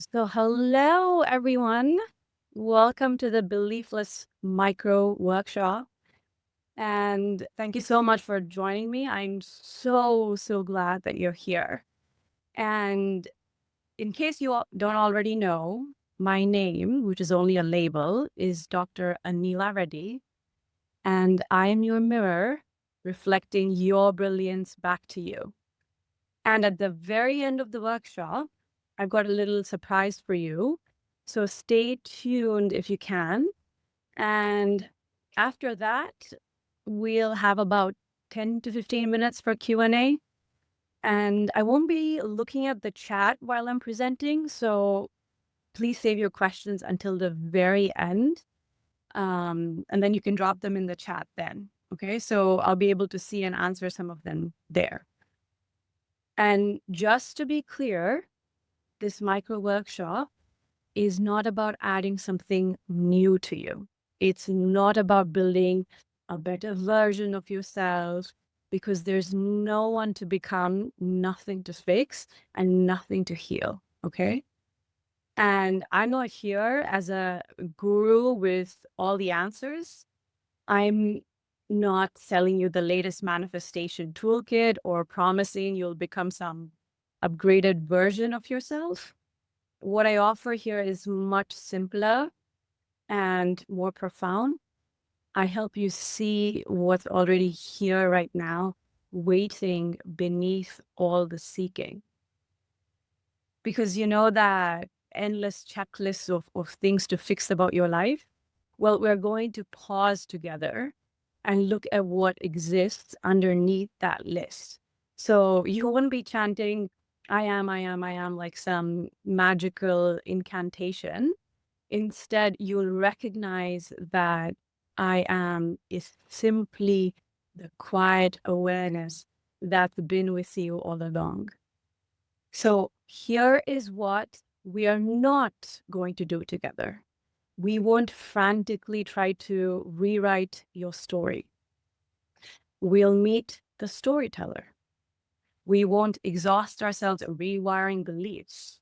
So, hello everyone. Welcome to the Beliefless Micro Workshop. And thank you so much for joining me. I'm so glad that you're here. And in case you don't already know, my name, which is only a label, is Dr. Anila Reddy. And I am your mirror reflecting your brilliance back to you. And at the very end of the workshop, I've got a little surprise for you. So stay tuned if you can. And after that, we'll have about 10 to 15 minutes for Q&A. And I won't be looking at the chat while I'm presenting. So please save your questions until the very end. And then you can drop them in the chat then. Okay, so I'll be able to see and answer some of them there. And just to be clear, this micro workshop is not about adding something new to you. It's not about building a better version of yourself, because there's no one to become, nothing to fix, and nothing to heal. Okay. And I'm not here as a guru with all the answers. I'm not selling you the latest manifestation toolkit or promising you'll become some upgraded version of yourself. What I offer here is much simpler and more profound. I help you see what's already here right now, waiting beneath all the seeking. Because you know that endless checklist of things to fix about your life? Well, we're going to pause together and look at what exists underneath that list. So you wouldn't be chanting, I am, like some magical incantation. Instead, you'll recognize that I am is simply the quiet awareness that's been with you all along. So here is what we are not going to do together. We won't frantically try to rewrite your story. We'll meet the storyteller. We won't exhaust ourselves rewiring beliefs.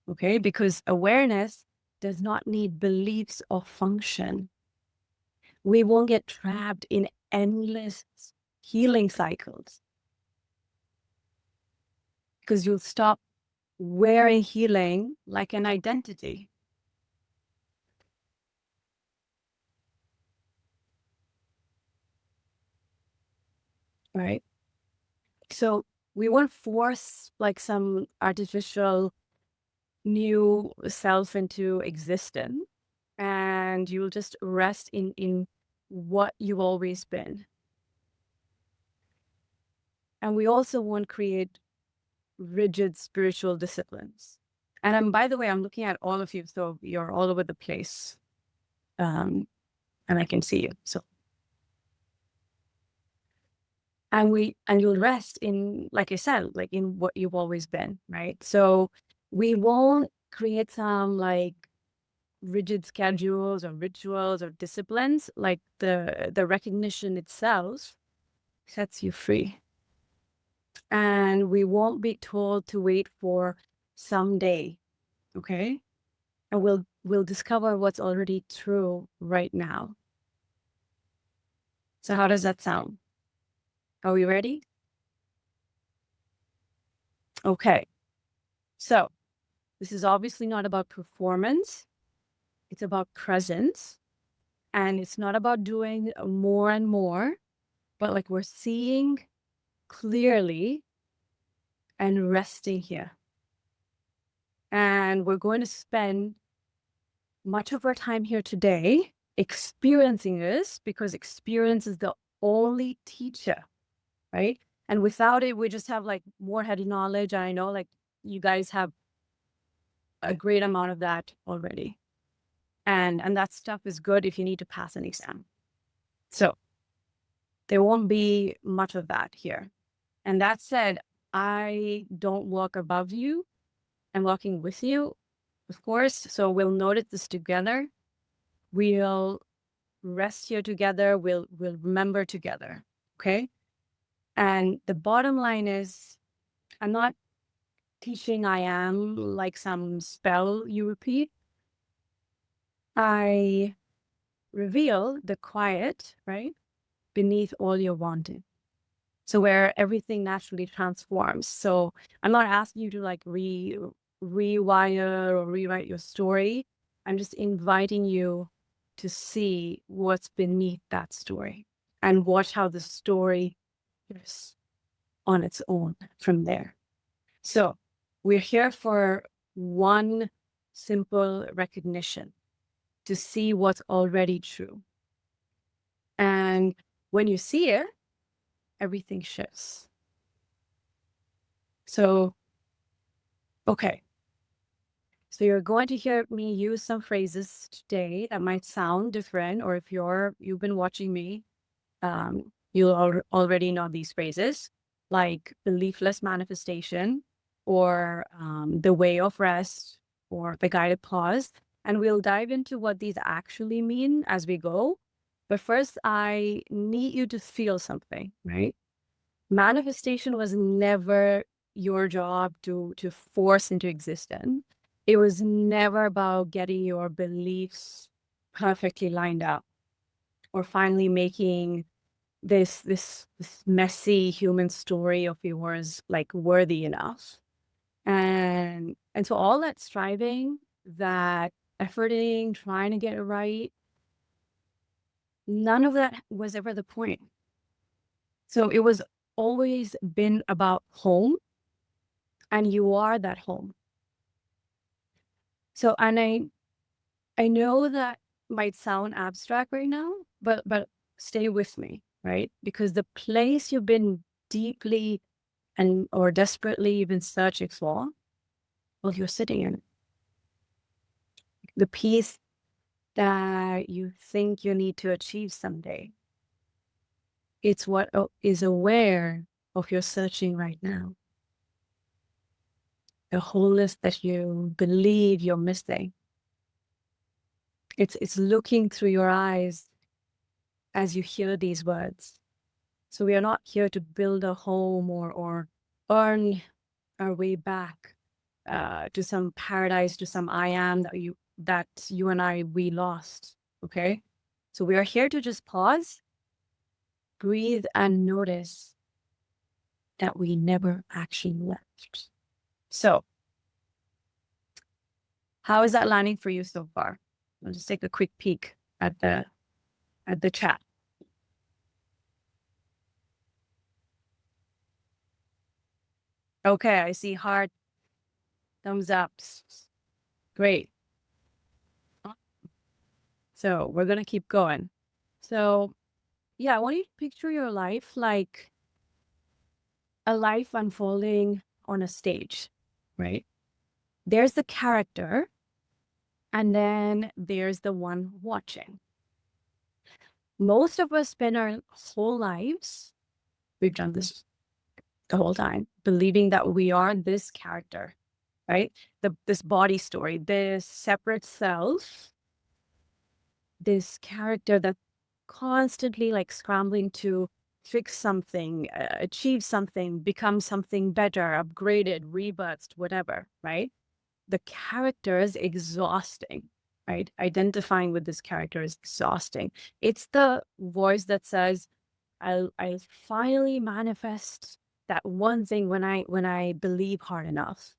Okay, because awareness does not need beliefs or function. We won't get trapped in endless healing cycles, because you'll stop wearing healing like an identity. Right? So we won't force like some artificial new self into existence, and you'll just rest in what you've always been. And we also won't create rigid spiritual disciplines. And by the way, I'm looking at all of you, so you're all over the place, and I can see you. So, and you'll rest in, like I said, like in what you've always been, right? So we won't create some like rigid schedules or rituals or disciplines. Like the recognition itself sets you free. And we won't be told to wait for someday. Okay. And we'll discover what's already true right now. So how does that sound? Are we ready? Okay. So this is obviously not about performance. It's about presence. And it's not about doing more and more, but like we're seeing clearly and resting here. And we're going to spend much of our time here today experiencing this, because experience is the only teacher, right? And without it, we just have like more heady knowledge. I know like you guys have a great amount of that already. And that stuff is good if you need to pass an exam. So there won't be much of that here. And that said, I don't walk above you. I'm walking with you, of course. So we'll notice this together. We'll rest here together. We'll remember together. Okay. And the bottom line is, I'm not teaching I am like some spell you repeat. I reveal the quiet, right, beneath all your wanting. So where everything naturally transforms. So I'm not asking you to like rewire or rewrite your story. I'm just inviting you to see what's beneath that story and watch how the story is on its own from there. So we're here for one simple recognition to see what's already true. And when you see it, everything shifts. So, okay. So you're going to hear me use some phrases today that might sound different, or if you've been watching me, you'll already know these phrases, like beliefless manifestation, or the way of rest, or the guided pause. And we'll dive into what these actually mean as we go. But first, I need you to feel something, right? Manifestation was never your job to force into existence. It was never about getting your beliefs perfectly lined up or finally making this messy human story of yours like worthy enough. And so all that striving, that efforting, trying to get it right, none of that was ever the point. So it was always been about home, and you are that home. So, and I know that might sound abstract right now, but stay with me, right? Because the place you've been deeply and or desperately even searching for, well, you're sitting in it. The peace that you think you need to achieve someday. It's what is aware of your searching right now. The wholeness that you believe you're missing. It's looking through your eyes as you hear these words. So we are not here to build a home or earn our way back to some paradise, to some I am that you and we lost. Okay. So we are here to just pause, breathe, and notice that we never actually left. So how is that landing for you so far? I'll just take a quick peek at the chat. Okay, I see heart, thumbs ups. Great. So we're gonna keep going. So yeah, I want you to picture your life like a life unfolding on a stage, right? There's the character, and then there's the one watching. Most of us spend our whole lives, we've done this the whole time, believing that we are this character, right? This body story, this separate self, this character that constantly like scrambling to fix something, achieve something, become something better, upgraded, rebirthed, whatever, right? The character is exhausting, right? Identifying with this character is exhausting. It's the voice that says, I'll finally manifest that one thing when I believe hard enough.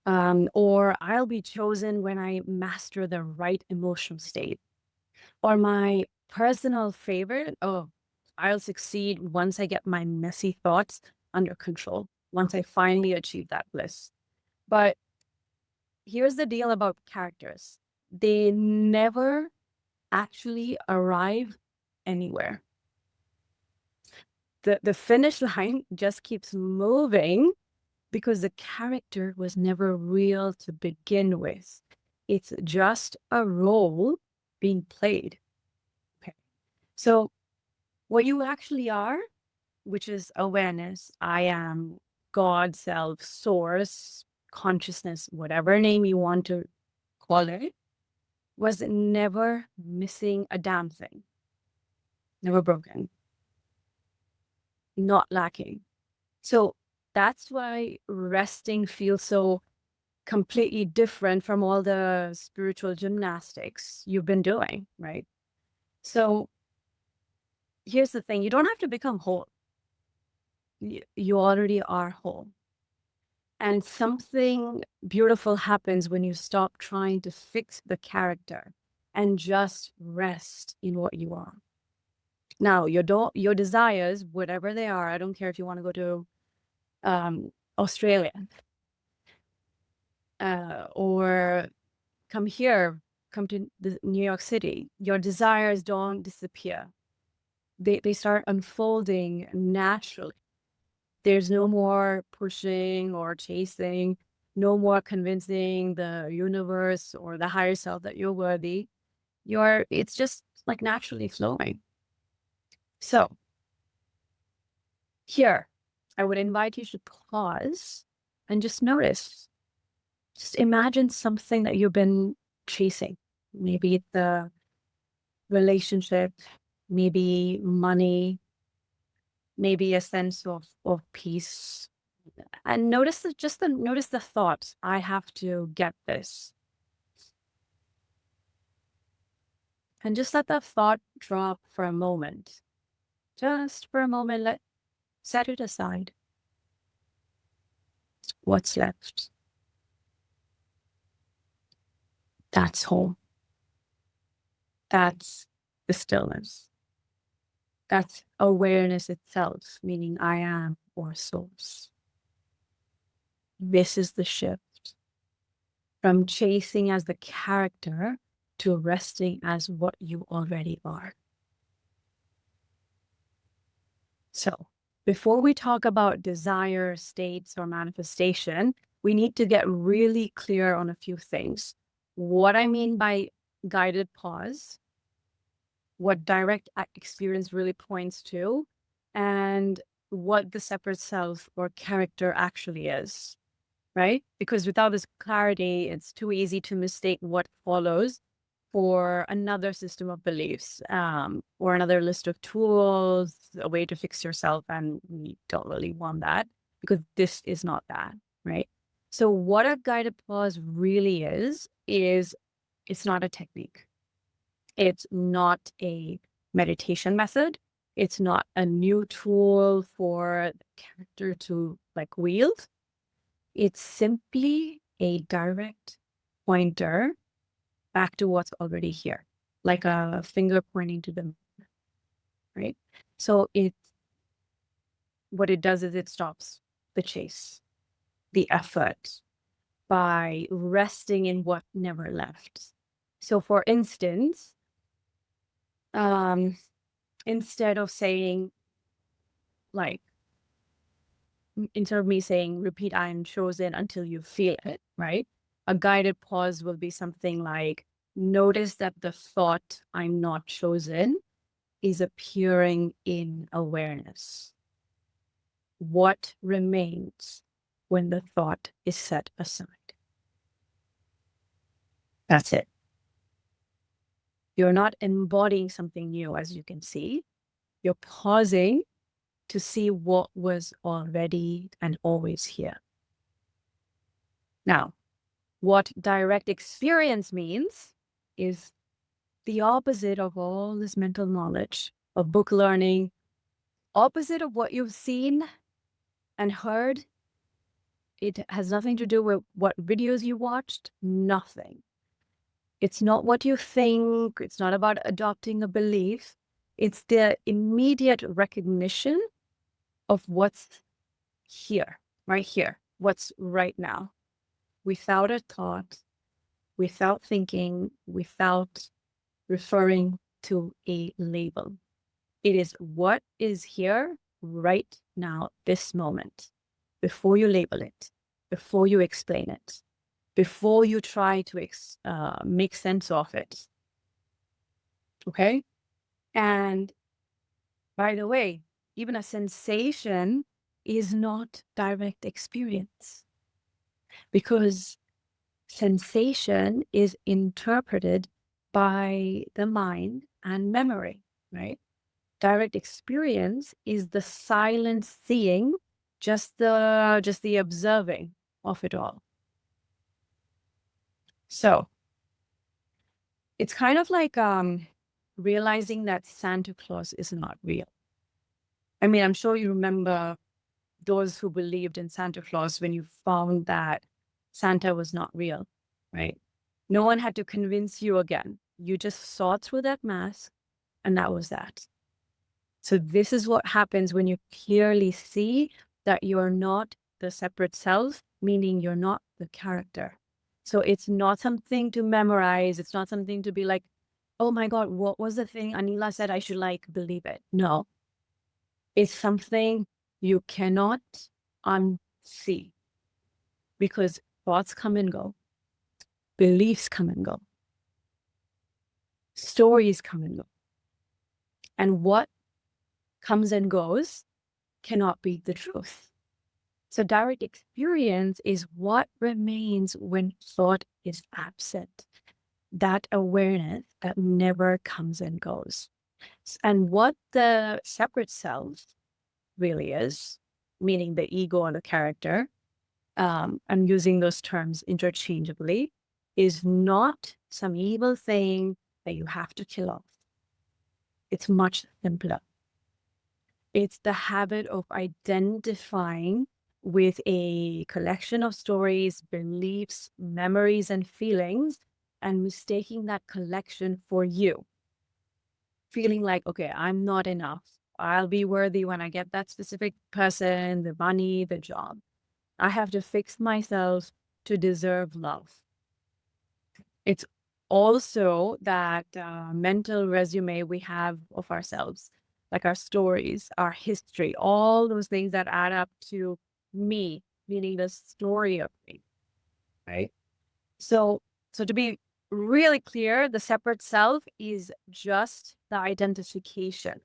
Or I'll be chosen when I master the right emotional state. Or my personal favorite, oh, I'll succeed once I get my messy thoughts under control, once I finally achieve that bliss. But here's the deal about characters. They never actually arrive anywhere. The finish line just keeps moving because the character was never real to begin with. It's just a role being played. Okay. So what you actually are, which is awareness, I am, God, self, source, consciousness, whatever name you want to call it, was never missing a damn thing, never broken, not lacking. So that's why resting feels so completely different from all the spiritual gymnastics you've been doing, right? So here's the thing, you don't have to become whole. You already are whole. And something beautiful happens when you stop trying to fix the character and just rest in what you are. Now, your desires, whatever they are, I don't care if you want to go to Australia or come here, come to New York City. Your desires don't disappear. They start unfolding naturally. There's no more pushing or chasing, no more convincing the universe or the higher self that you're worthy. It's just like naturally flowing. So here, I would invite you to pause and just notice. Just imagine something that you've been chasing. Maybe the relationship, maybe money, maybe a sense of peace. And notice notice the thoughts. I have to get this. And just let that thought drop for a moment. Just for a moment, set it aside. What's left? That's home. That's the stillness. That's awareness itself, meaning I am or source. This is the shift from chasing as the character to resting as what you already are. So before we talk about desire, states, or manifestation, we need to get really clear on a few things. What I mean by guided pause, what direct experience really points to, and what the separate self or character actually is, right? Because without this clarity, it's too easy to mistake what follows for another system of beliefs or another list of tools, a way to fix yourself. And we don't really want that because this is not that, right? So what a guided pause really is it's not a technique. It's not a meditation method. It's not a new tool for the character to like wield. It's simply a direct pointer back to what's already here, like a finger pointing to the moon, right? So what it does is it stops the chase, the effort by resting in what never left. So for instance, instead of saying like, instead of me saying, repeat, I am chosen until you feel it, right? A guided pause will be something like, notice that the thought, I'm not chosen, is appearing in awareness. What remains when the thought is set aside? That's it. You're not embodying something new, as you can see. You're pausing to see what was already and always here. Now, what direct experience means is the opposite of all this mental knowledge, of book learning, opposite of what you've seen and heard. It has nothing to do with what videos you watched, nothing. It's not what you think. It's not about adopting a belief. It's the immediate recognition of what's here, right here, what's right now, without a thought, without thinking, without referring to a label. It is what is here right now, this moment, before you label it, before you explain it, before you try to make sense of it. Okay? And by the way, even a sensation is not direct experience because sensation is interpreted by the mind and memory, right? Direct experience is the silent seeing just the observing of it all. So it's kind of like realizing that Santa Claus is not real. I mean, I'm sure you remember those who believed in Santa Claus when you found that Santa was not real, right? No one had to convince you again. You just saw through that mask, and that was that. So this is what happens when you clearly see that you're not the separate self, meaning you're not the character. So it's not something to memorize. It's not something to be like, oh my God, what was the thing Anila said? I should believe it. No, it's something you cannot unsee because thoughts come and go, beliefs come and go, stories come and go. And what comes and goes cannot be the truth. So direct experience is what remains when thought is absent. That awareness that never comes and goes. And what the separate self really is, meaning the ego and the character, I'm using those terms interchangeably, is not some evil thing that you have to kill off. It's much simpler. It's the habit of identifying with a collection of stories, beliefs, memories, and feelings, and mistaking that collection for you. Feeling like, okay, I'm not enough. I'll be worthy when I get that specific person, the money, the job. I have to fix myself to deserve love. It's also that mental resume we have of ourselves, like our stories, our history, all those things that add up to me, meaning the story of me, right? So to be really clear, the separate self is just the identification.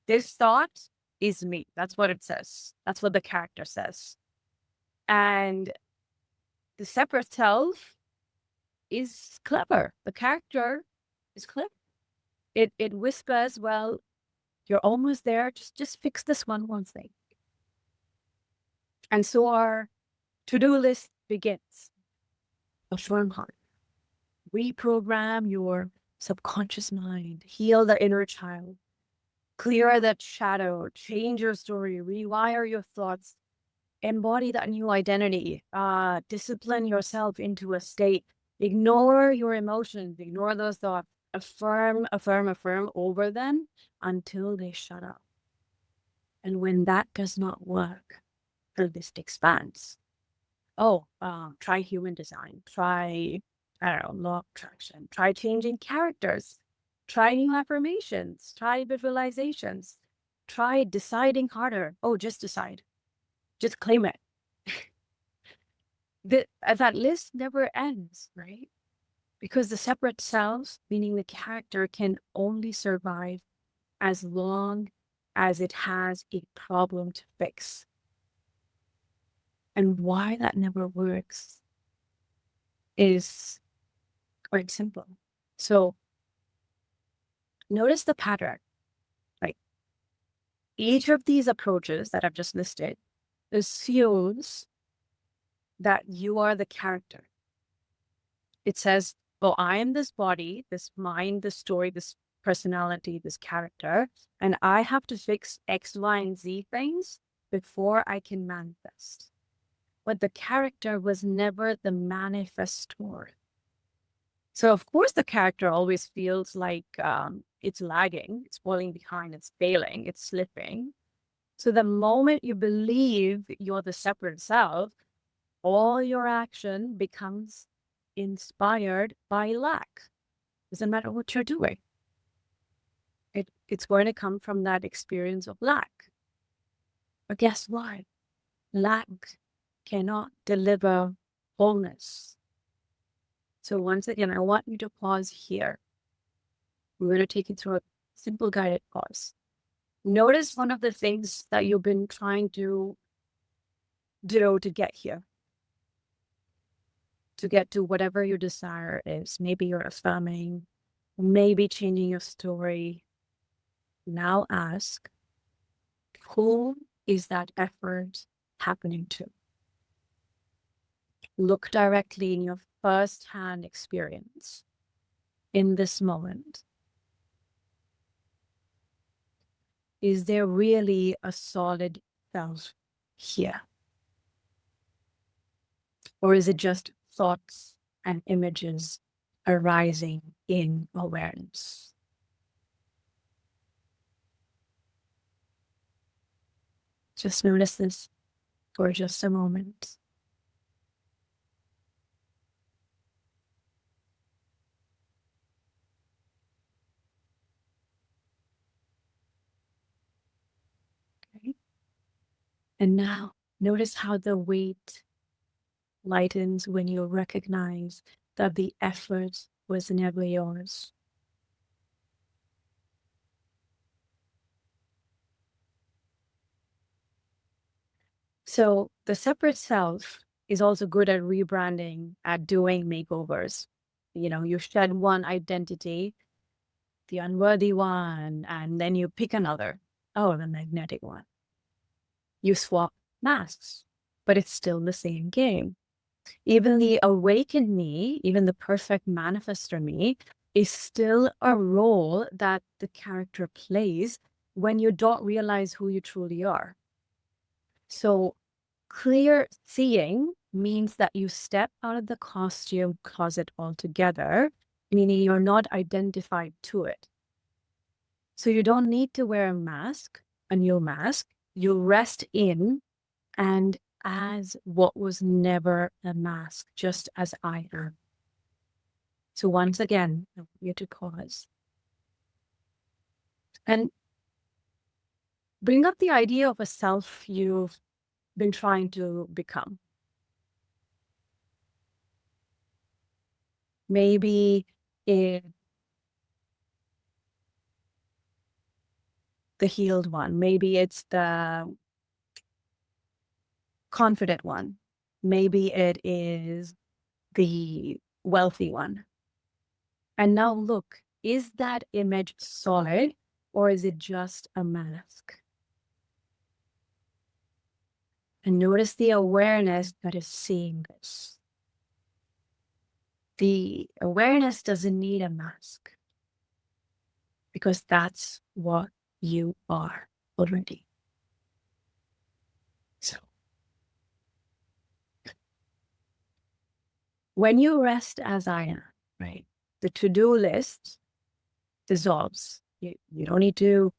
This thought is me. That's what it says. That's what the character says. And the separate self is clever. The character is clever. It whispers, well, you're almost there. Just fix this one thing. And so our to-do list begins. Ashwarm, reprogram your subconscious mind, heal the inner child, clear that shadow, change your story, rewire your thoughts, embody that new identity, discipline yourself into a state, ignore your emotions, ignore those thoughts, affirm over them until they shut up. And when that does not work, the list expands. Try human design, try, I don't know, law of attraction, try changing characters, try new affirmations, try visualizations, try deciding harder. Oh, just decide. Just claim it. That list never ends, right? Because the separate self, meaning the character, can only survive as long as it has a problem to fix. And why that never works is quite simple. So notice the pattern. Like each of these approaches that I've just listed assumes that you are the character. It says, well, I am this body, this mind, this story, this personality, this character, and I have to fix X, Y, and Z things before I can manifest. But the character was never the manifestor. So of course the character always feels like it's lagging, it's falling behind, it's failing, it's slipping. So the moment you believe you're the separate self, all your action becomes inspired by lack. Doesn't matter what you're doing. It's going to come from that experience of lack. But guess what? Lack cannot deliver wholeness. So once again, I want you to pause here. We're going to take you through a simple guided pause. Notice one of the things that you've been trying to do to get here, to get to whatever your desire is. Maybe you're affirming, maybe changing your story. Now ask, who is that effort happening to? Look directly in your first-hand experience in this moment. Is there really a solid self here? Or is it just thoughts and images arising in awareness? Just notice this for just a moment. Okay. And now notice how the weight lightens when you recognize that the effort was never yours. So the separate self is also good at rebranding, at doing makeovers. You shed one identity, the unworthy one, and then you pick another. Oh, the magnetic one. You swap masks, but it's still the same game. Even the awakened me, even the perfect manifestor me, is still a role that the character plays when you don't realize who you truly are. So clear seeing means that you step out of the costume closet altogether, meaning you're not identified to it. So you don't need to wear a new mask. You rest in and as what was never a mask, just as I am. So once again, I want you to pause and bring up the idea of a self you've been trying to become. Maybe it's the healed one. Maybe it's the confident one. Maybe it is the wealthy one. And now look, is that image solid or is it just a mask? And notice the awareness that is seeing this. The awareness doesn't need a mask because that's what you are already. So when you rest as I am, right, the to-do list dissolves. You don't need to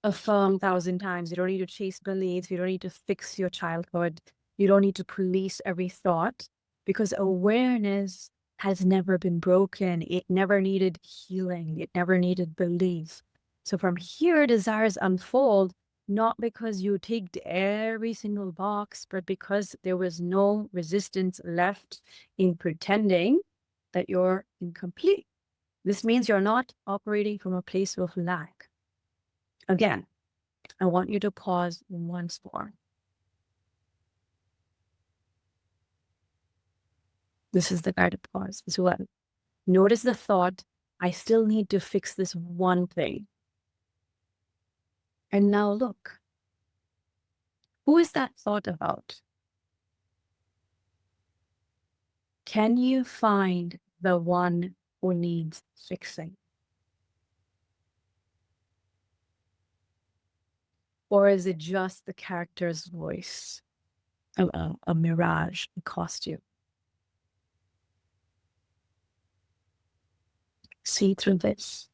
affirm 1,000 times. You don't need to chase beliefs. You don't need to fix your childhood. You don't need to police every thought because awareness has never been broken. It never needed healing. It never needed belief. So from here, desires unfold, not because you ticked every single box, but because there was no resistance left in pretending that you're incomplete. This means you're not operating from a place of lack. Again, I want you to pause once more. This is the guided pause as well. Notice the thought, I still need to fix this one thing. And now look, who is that thought about? Can you find the one who needs fixing? Or is it just the character's voice, a mirage, a costume? See through this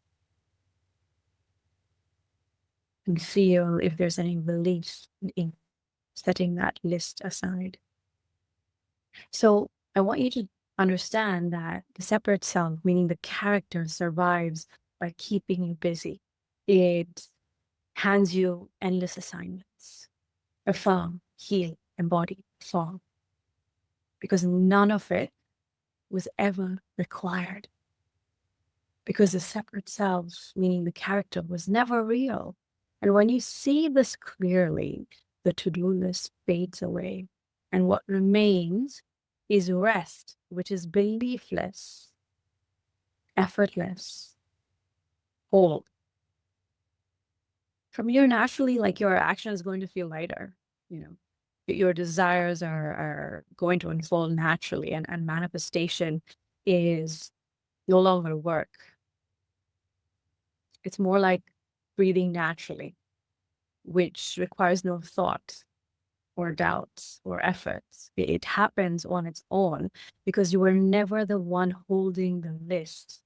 and feel if there's any relief in setting that list aside. So I want you to understand that the separate self, meaning the character, survives by keeping you busy. It hands you endless assignments. Affirm, heal, embody, solve. Because none of it was ever required. Because the separate self, meaning the character, was never real. And when you see this clearly, the to-do list fades away. And what remains is rest, which is beliefless, effortless, whole. from here, naturally, like your action is going to feel lighter, you know. Your desires are going to unfold naturally, and manifestation is no longer work. It's more like breathing naturally, which requires no thought or doubts or efforts. It happens on its own because you were never the one holding the list.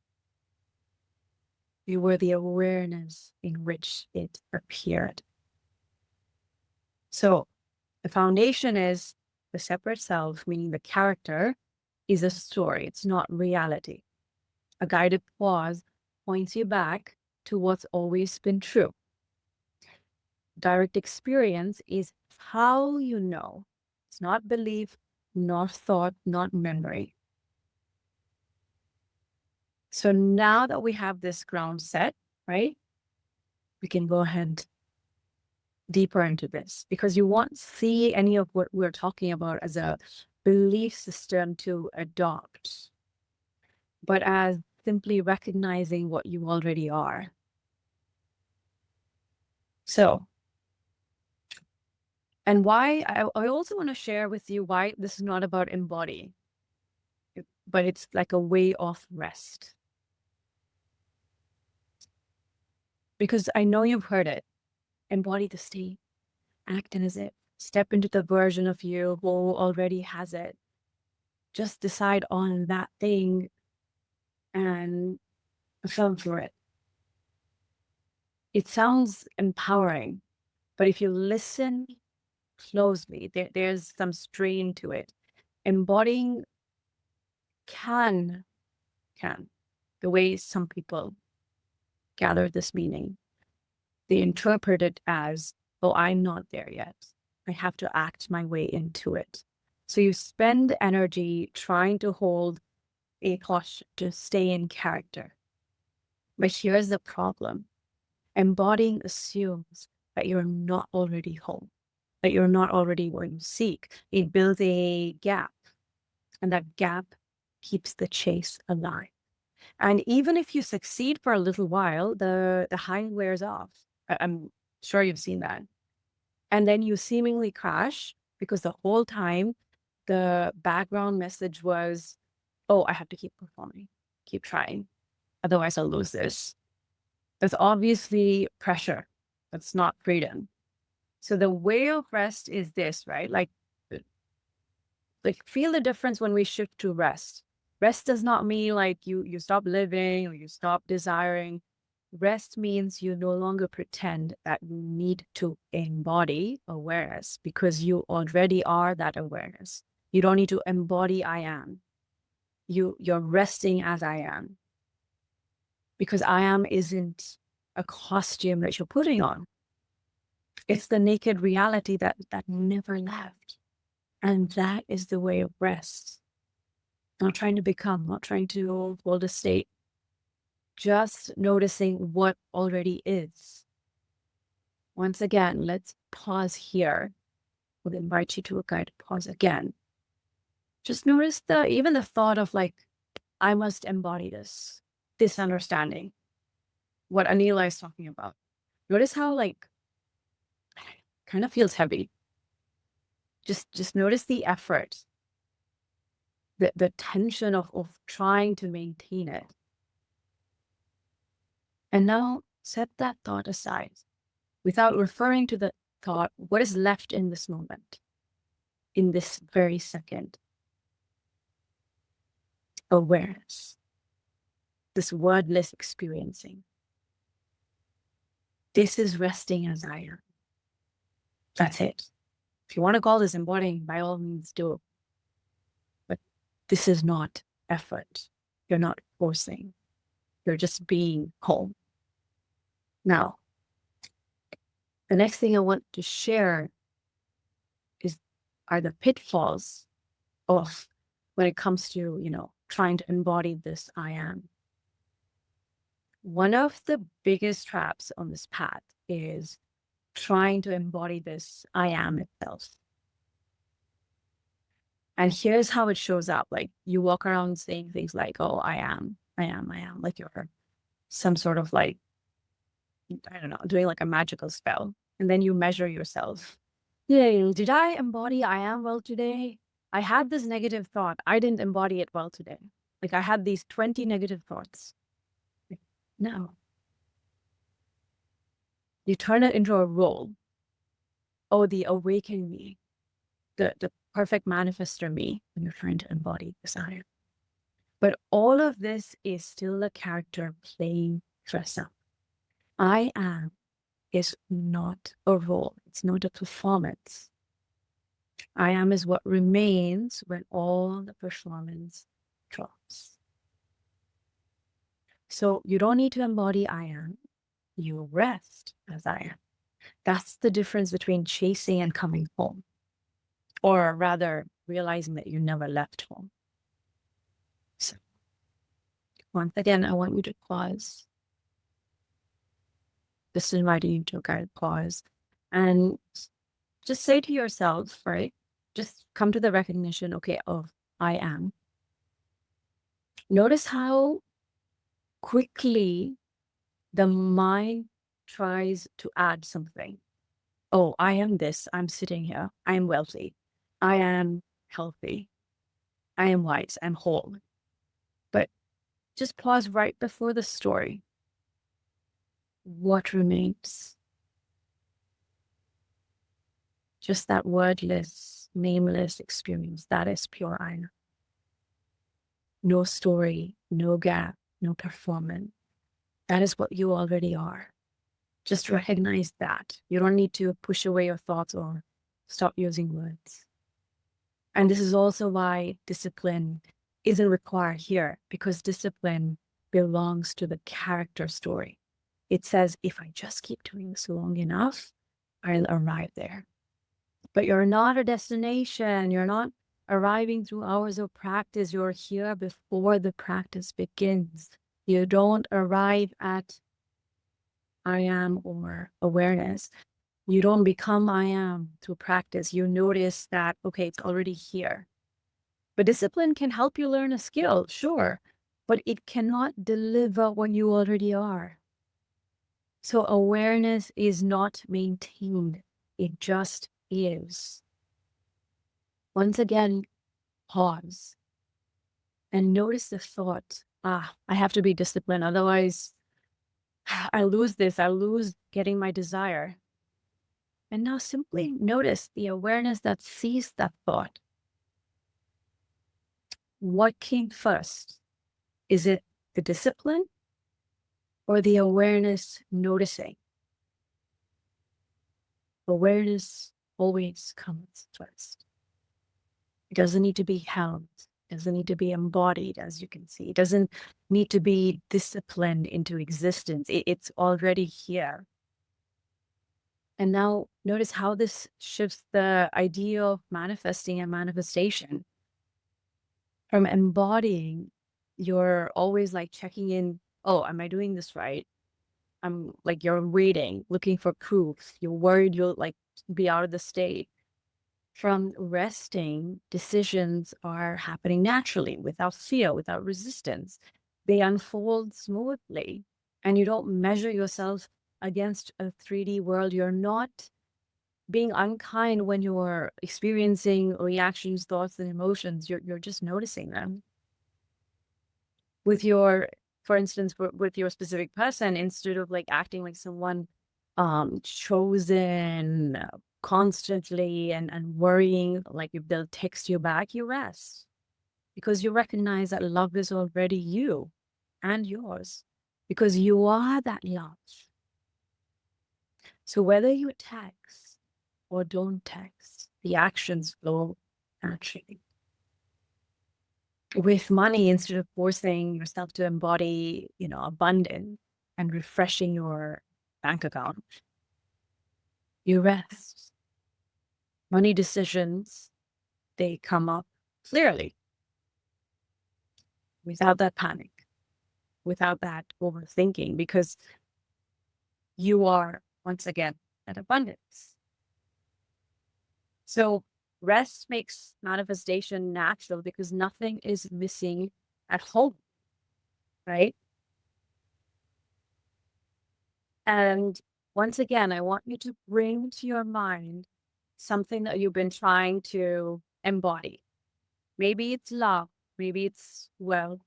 You were the awareness in which it appeared. So the foundation is the separate self, meaning the character is a story. It's not reality. A guided pause points you back to what's always been true. Direct experience is how you know. It's not belief, not thought, not memory. So now that we have this ground set, right, we can go ahead deeper into this, because you won't see any of what we're talking about as a belief system to adopt, but as simply recognizing what you already are. So, and why, I also want to share with you why this is not about embody, but it's like a way of rest. Because I know you've heard it. Embody the state, act as it, step into the version of you who already has it. Just decide on that thing and affirm for it. It sounds empowering, but if you listen closely, there's some strain to it. Embodying can, the way some people gather this meaning, they interpret it as, oh, I'm not there yet. I have to act my way into it. So you spend energy trying to hold a posture to stay in character. But here's the problem. Embodying assumes that you're not already home, that you're not already where you seek. It builds a gap, and that gap keeps the chase alive. And even if you succeed for a little while, the high wears off. I'm sure you've seen that. And then you seemingly crash because the whole time the background message was, oh, I have to keep performing, keep trying. Otherwise I'll lose this. That's obviously pressure. That's not freedom. So the way of rest is this, right? Like feel the difference when we shift to rest. Rest does not mean like you stop living or you stop desiring. Rest means you no longer pretend that you need to embody awareness, because you already are that awareness. You don't need to embody I am. You're resting as I am, because I am isn't a costume that you're putting on. It's the naked reality that never left. And that is the way of rest. Not trying to become, not trying to hold a state, just noticing what already is. Once again, let's pause here. I would invite you to a guided pause again. Just notice even the thought of like, I must embody this understanding, what Anila is talking about. Notice how like kind of feels heavy. Just notice the effort, the tension of trying to maintain it. And now set that thought aside without referring to the thought. What is left in this moment, in this very second? Awareness, this wordless experiencing. This is resting as I am. That's it. If you want to call this embodying, by all means do. But this is not effort. You're not forcing. You're just being home. Now, the next thing I want to share are the pitfalls of when it comes to, trying to embody this I am. One of the biggest traps on this path is trying to embody this I am itself. And here's how it shows up. Like you walk around saying things like, oh, I am, like you're some sort of like I don't know, doing like a magical spell. And then you measure yourself. Yeah, did I embody I am well today? I had this negative thought. I didn't embody it well today. Like I had these 20 negative thoughts. Like, no. You turn it into a role. Oh, the awakened me, the perfect manifestor me when you're trying to embody desire. But all of this is still a character playing dress up. I am is not a role. It's not a performance. I am is what remains when all the performance drops. So you don't need to embody I am. You rest as I am. That's the difference between chasing and coming home, or rather realizing that you never left home. So once again, I want you to pause. Just inviting you to a guided pause and just say to yourself, right? Just come to the recognition, okay, of I am. Notice how quickly the mind tries to add something. Oh, I am this. I'm sitting here. I am wealthy. I am healthy. I am wise. I'm whole. But just pause right before the story. What remains? Just that wordless, nameless experience. That is pure I am. No story, no gap, no performance. That is what you already are. Just recognize that. You don't need to push away your thoughts or stop using words. And this is also why discipline isn't required here, because discipline belongs to the character story. It says, if I just keep doing this long enough, I'll arrive there. But you're not a destination. You're not arriving through hours of practice. You're here before the practice begins. You don't arrive at I am or awareness. You don't become I am through practice. You notice that, okay, it's already here. But discipline can help you learn a skill, sure, but it cannot deliver what you already are. So awareness is not maintained. It just is. Once again, pause and notice the thought, I have to be disciplined. Otherwise, I lose this. I lose getting my desire. And now simply notice the awareness that sees that thought. What came first? Is it the discipline or the awareness noticing? Awareness always comes first. It doesn't need to be held. It doesn't need to be embodied, as you can see. It doesn't need to be disciplined into existence. It's already here. And now notice how this shifts the idea of manifesting and manifestation. From embodying, you're always like checking in, oh, am I doing this right? I'm like, you're waiting, looking for proof. You're worried you'll like be out of the state. From resting, decisions are happening naturally, without fear, without resistance. They unfold smoothly, and you don't measure yourself against a 3D world. You're not being unkind when you're experiencing reactions, thoughts, and emotions. You're just noticing them. With your, for instance, with your specific person, instead of like acting like someone chosen constantly and worrying like if they'll text you back, you rest because you recognize that love is already you and yours, because you are that love. So whether you text or don't text, the actions flow naturally. With money, instead of forcing yourself to embody, abundance and refreshing your bank account, you rest. Money decisions, they come up clearly without that panic, without that overthinking, because you are, once again, at abundance. So rest makes manifestation natural because nothing is missing at home, right? And once again, I want you to bring to your mind something that you've been trying to embody. Maybe it's love, maybe it's well,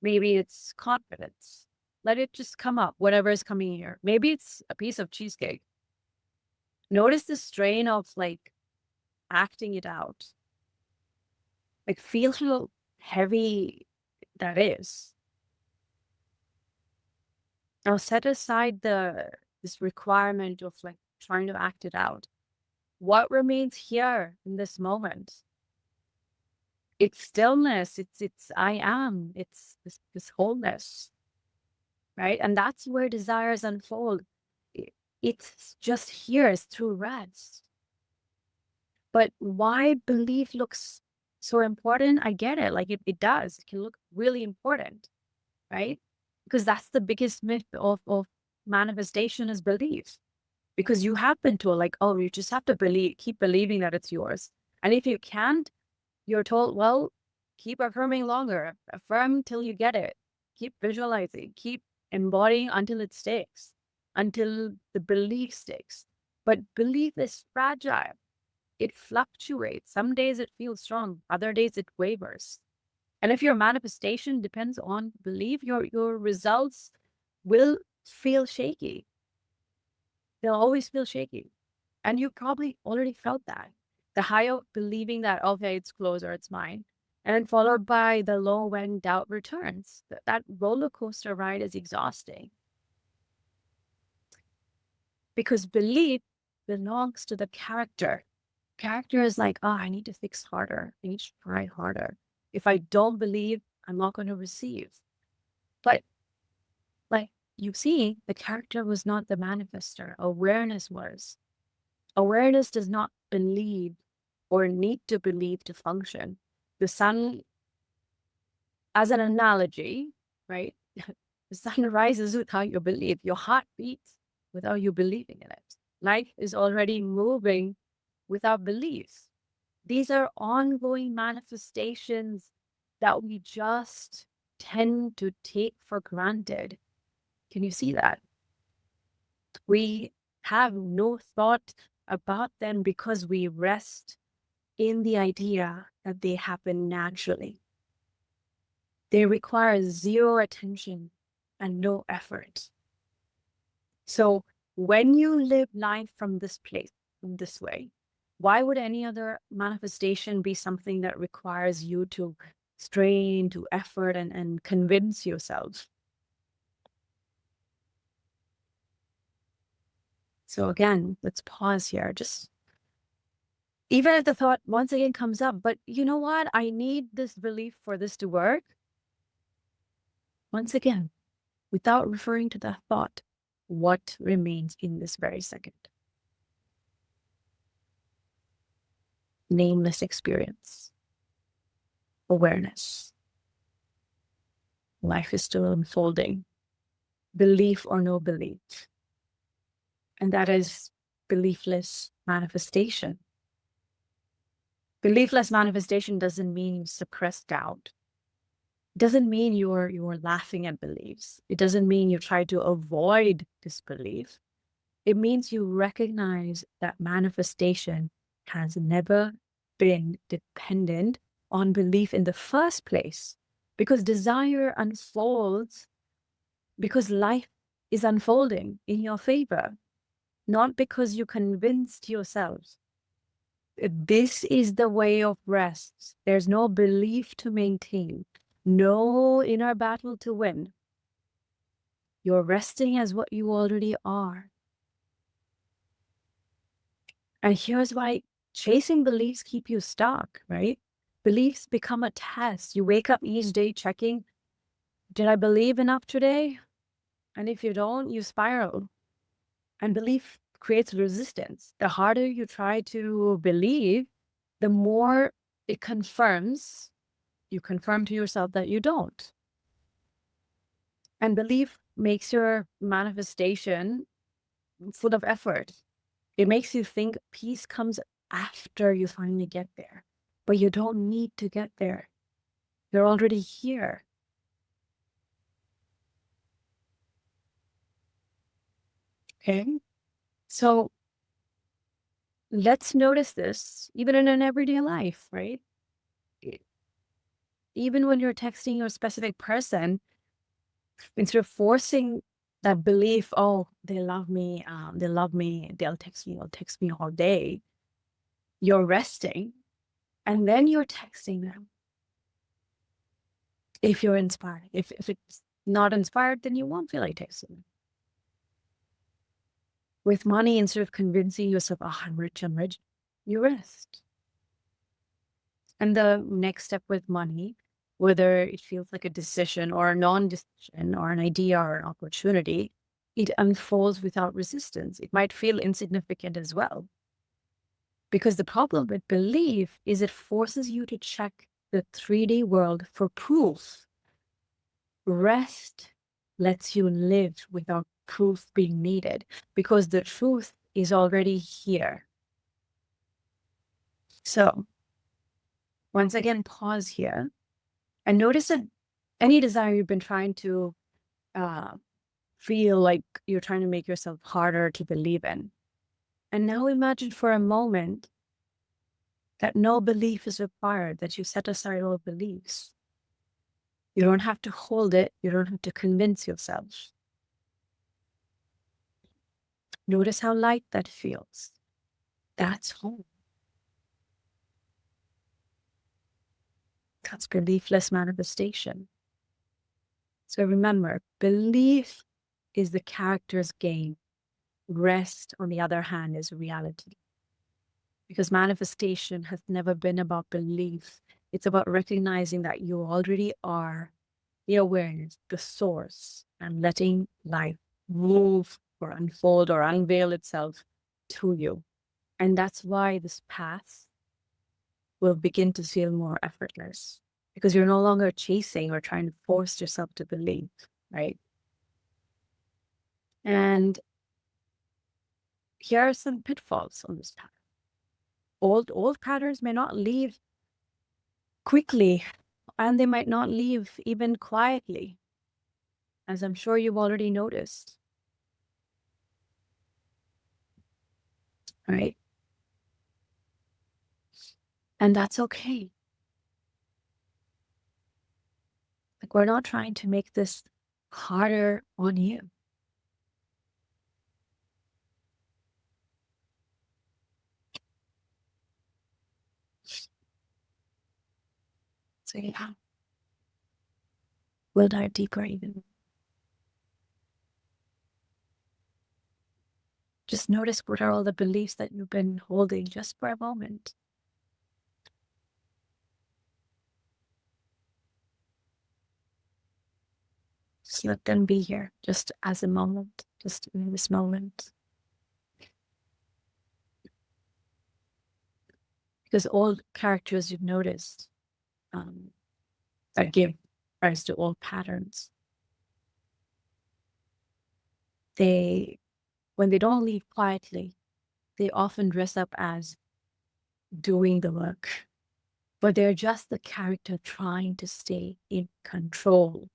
maybe it's confidence. Let it just come up, whatever is coming here. Maybe it's a piece of cheesecake. Notice the strain of like acting it out. Like feel how heavy that is. Now set aside this requirement of like trying to act it out. What remains here in this moment? It's stillness. It's I am. It's this wholeness, right? And that's where desires unfold. It's just here. It's through rest. But why belief looks so important? I get it. Like it does. It can look really important, right? Because that's the biggest myth of manifestation is belief. Because you have been told, like, oh, you just have to keep believing that it's yours. And if you can't, you're told, well, keep affirming longer, affirm till you get it, keep visualizing, keep embodying until it sticks, until the belief sticks. But belief is fragile. It fluctuates. Some days it feels strong, other days it wavers. And if your manifestation depends on belief, your results will feel shaky. They'll always feel shaky. And you probably already felt that. The high of believing that, okay, it's close or it's mine. And then followed by the low when doubt returns. That roller coaster ride is exhausting. Because belief belongs to the character. Character is like, oh, I need to fix harder. I need to try harder. If I don't believe, I'm not going to receive. But like you see, the character was not the manifester. Awareness was. Awareness does not believe or need to believe to function. The sun, as an analogy, right? The sun rises without your belief. Your heart beats without you believing in it. Life is already moving without beliefs. These are ongoing manifestations that we just tend to take for granted. Can you see that? We have no thought about them because we rest in the idea that they happen naturally. They require zero attention and no effort. So when you live life from this place, in this way, why would any other manifestation be something that requires you to strain, to effort, and convince yourself? So again, let's pause here. Just even if the thought once again comes up, but you know what? I need this belief for this to work. Once again, without referring to the thought, what remains in this very second? Nameless experience, awareness. Life is still unfolding, belief or no belief. And that is beliefless manifestation. Beliefless manifestation doesn't mean you suppress doubt. It doesn't mean you're laughing at beliefs. It doesn't mean you try to avoid disbelief. It means you recognize that manifestation has never been dependent on belief in the first place, because desire unfolds because life is unfolding in your favor, not because you convinced yourselves. This is the way of rest. There's no belief to maintain, no inner battle to win. You're resting as what you already are. And here's why chasing beliefs keep you stuck, right? Beliefs become a test. You wake up each day checking, did I believe enough today? And if you don't, you spiral. And belief creates resistance. The harder you try to believe, the more it confirms, you confirm to yourself that you don't. And belief makes your manifestation full of effort. It makes you think peace comes after you finally get there. But you don't need to get there. You're already here. Okay. So let's notice this even in an everyday life, right? E- Even when you're texting your specific person, instead of forcing that belief, oh, they love me, they'll text me all day, you're resting and then you're texting them if you're inspired. If it's not inspired, then you won't feel like texting them. With money, instead of convincing yourself, oh, I'm rich, you rest. And the next step with money, whether it feels like a decision or a non-decision or an idea or an opportunity, it unfolds without resistance. It might feel insignificant as well. Because the problem with belief is it forces you to check the 3D world for proof. Rest lets you live without proof being needed because the truth is already here. So, once again, pause here and notice that any desire you've been trying to uh, feel like you're trying to make yourself harder to believe in. And now imagine for a moment that no belief is required, that you set aside all beliefs. You don't have to hold it. You don't have to convince yourself. Notice how light that feels. That's home. That's beliefless manifestation. So remember, belief is the character's game. Rest, on the other hand, is reality. Because manifestation has never been about belief. It's about recognizing that you already are the awareness, the source, and letting life move or unfold or unveil itself to you. And that's why this path will begin to feel more effortless because you're no longer chasing or trying to force yourself to believe, right? And here are some pitfalls on this path. Old patterns may not leave quickly, and they might not leave even quietly, as I'm sure you've already noticed, right? And that's okay. Like, we're not trying to make this harder on you. So yeah, we'll dive deeper even. Just notice what are all the beliefs that you've been holding just for a moment. Just let them be here, just as a moment, just in this moment. Because all characters you've noticed that give rise to old patterns, when they don't leave quietly, they often dress up as doing the work, but they're just the character trying to stay in control.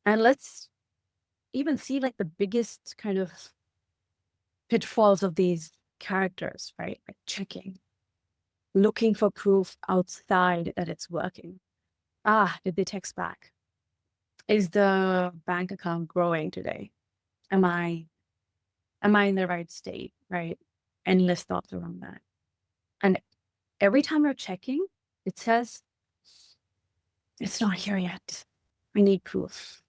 And let's even see like the biggest kind of pitfalls of these characters, right? Like checking, looking for proof outside that it's working. Ah, did they text back? Is the bank account growing today? Am I in the right state? Right? Endless thoughts around that. And every time you're checking, it says, it's not here yet. I need proof.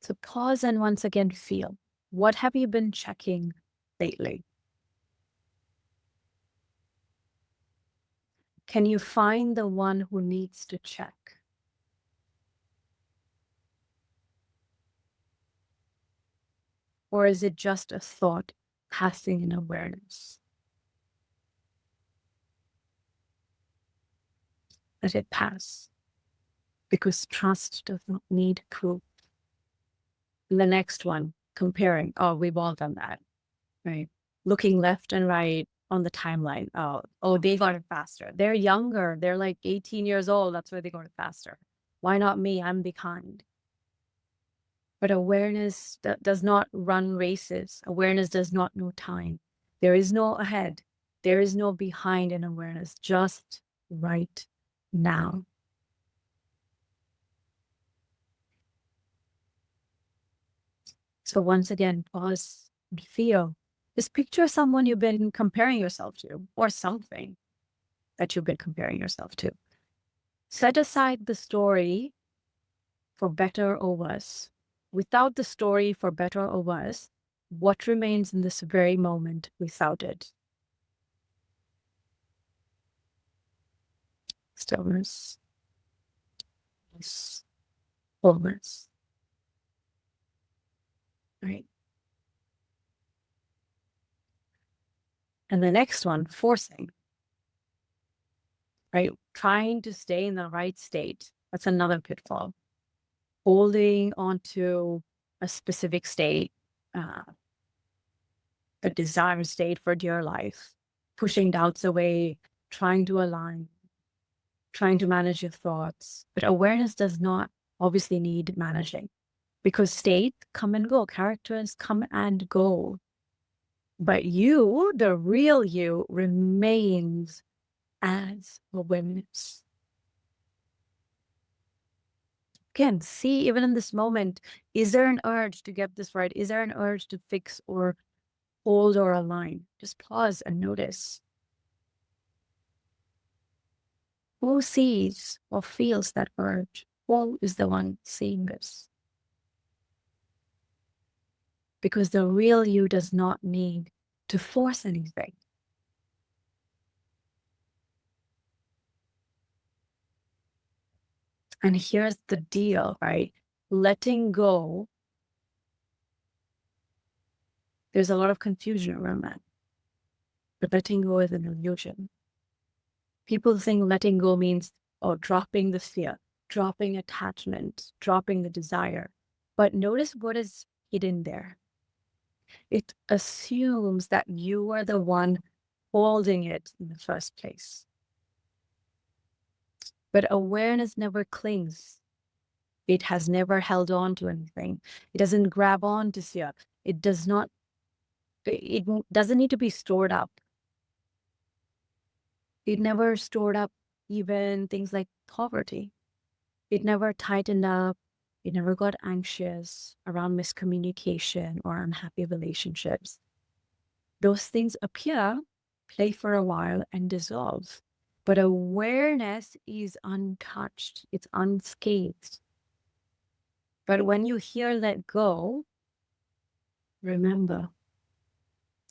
So pause and once again feel. What have you been checking lately? Can you find the one who needs to check? Or is it just a thought passing in awareness? Let it pass. Because trust does not need proof. The next one, comparing. Oh, we've all done that, right? Looking left and right on the timeline. Oh, they got it faster. They're younger. They're like 18 years old. That's why they got it faster. Why not me? I'm behind. But awareness does not run races. Awareness does not know time. There is no ahead. There is no behind in awareness, just right now. So once again, pause and feel. Just picture someone you've been comparing yourself to, or something that you've been comparing yourself to. Set aside the story for better or worse. Without the story for better or worse, what remains in this very moment without it? Stillness, fullness, right? And the next one, forcing, right? Trying to stay in the right state. That's another pitfall. Holding on to a specific state, a desired state for dear life, pushing doubts away, trying to align, trying to manage your thoughts. But awareness does not obviously need managing, because states come and go, characters come and go. But you, the real you, remains as awareness. Again, see, even in this moment, is there an urge to get this right? Is there an urge to fix or hold or align? Just pause and notice. Who sees or feels that urge? Who is the one seeing this? Because the real you does not need to force anything. And here's the deal, right? Letting go, there's a lot of confusion around that. But letting go is an illusion. People think letting go means, oh, dropping the fear, dropping attachment, dropping the desire. But notice what is hidden there. It assumes that you are the one holding it in the first place. But awareness never clings. It has never held on to anything. It doesn't grab on to fear. It doesn't need to be stored up. It never stored up even things like poverty. It never tightened up. It never got anxious around miscommunication or unhappy relationships. Those things appear, play for a while, and dissolve. But awareness is untouched, it's unscathed. But when you hear let go, remember,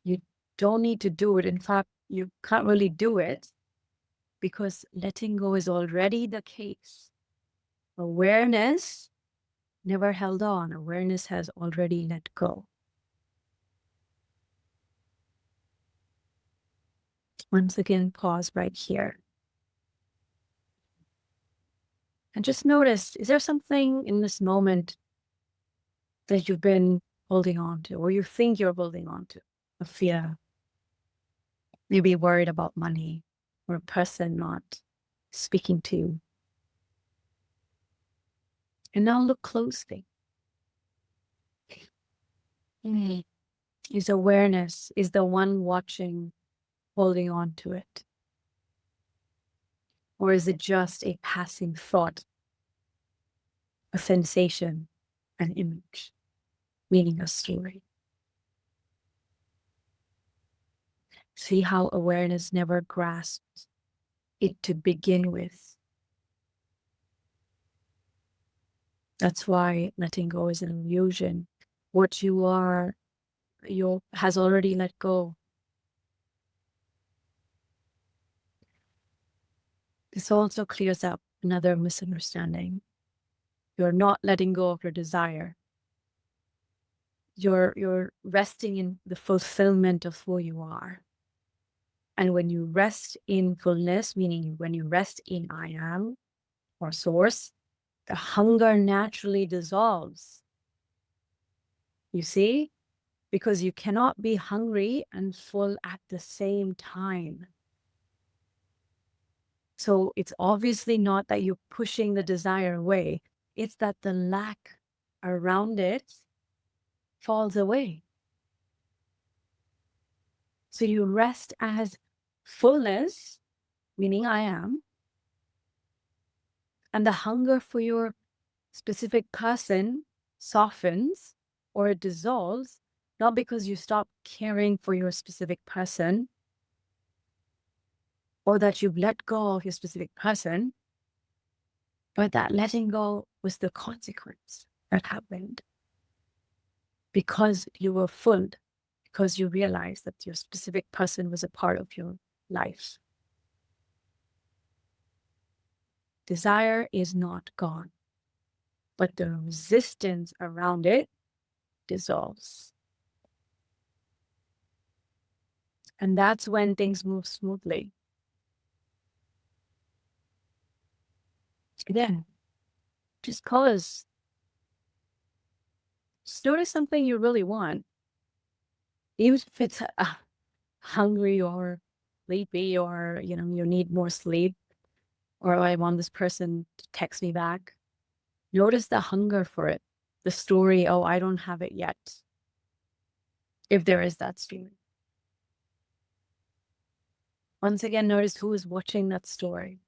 you don't need to do it. In fact, you can't really do it because letting go is already the case. Awareness never held on. Awareness has already let go. Once again, pause right here. And just notice, is there something in this moment that you've been holding on to, or you think you're holding on to? A fear, maybe worried about money, or a person not speaking to you. And now look closely. Is awareness, is the one watching, holding on to it? Or is it just a passing thought, a sensation, an image, meaning a story? See how awareness never grasps it to begin with. That's why letting go is an illusion. What you are, has already let go. This also clears up another misunderstanding. You're not letting go of your desire. You're resting in the fulfillment of who you are. And when you rest in fullness, meaning when you rest in I am or source, the hunger naturally dissolves. You see? Because you cannot be hungry and full at the same time. So it's obviously not that you're pushing the desire away. It's that the lack around it falls away. So you rest as fullness, meaning I am, and the hunger for your specific person softens or it dissolves, not because you stop caring for your specific person or that you've let go of your specific person, but that letting go was the consequence that happened because you were full, because you realized that your specific person was a part of your life. Desire is not gone, but the resistance around it dissolves. And that's when things move smoothly. Then, just pause. Just notice something you really want. Even if it's hungry or sleepy or, you need more sleep, or I want this person to text me back. Notice the hunger for it. The story, oh, I don't have it yet. If there is that story. Once again, notice who is watching that story.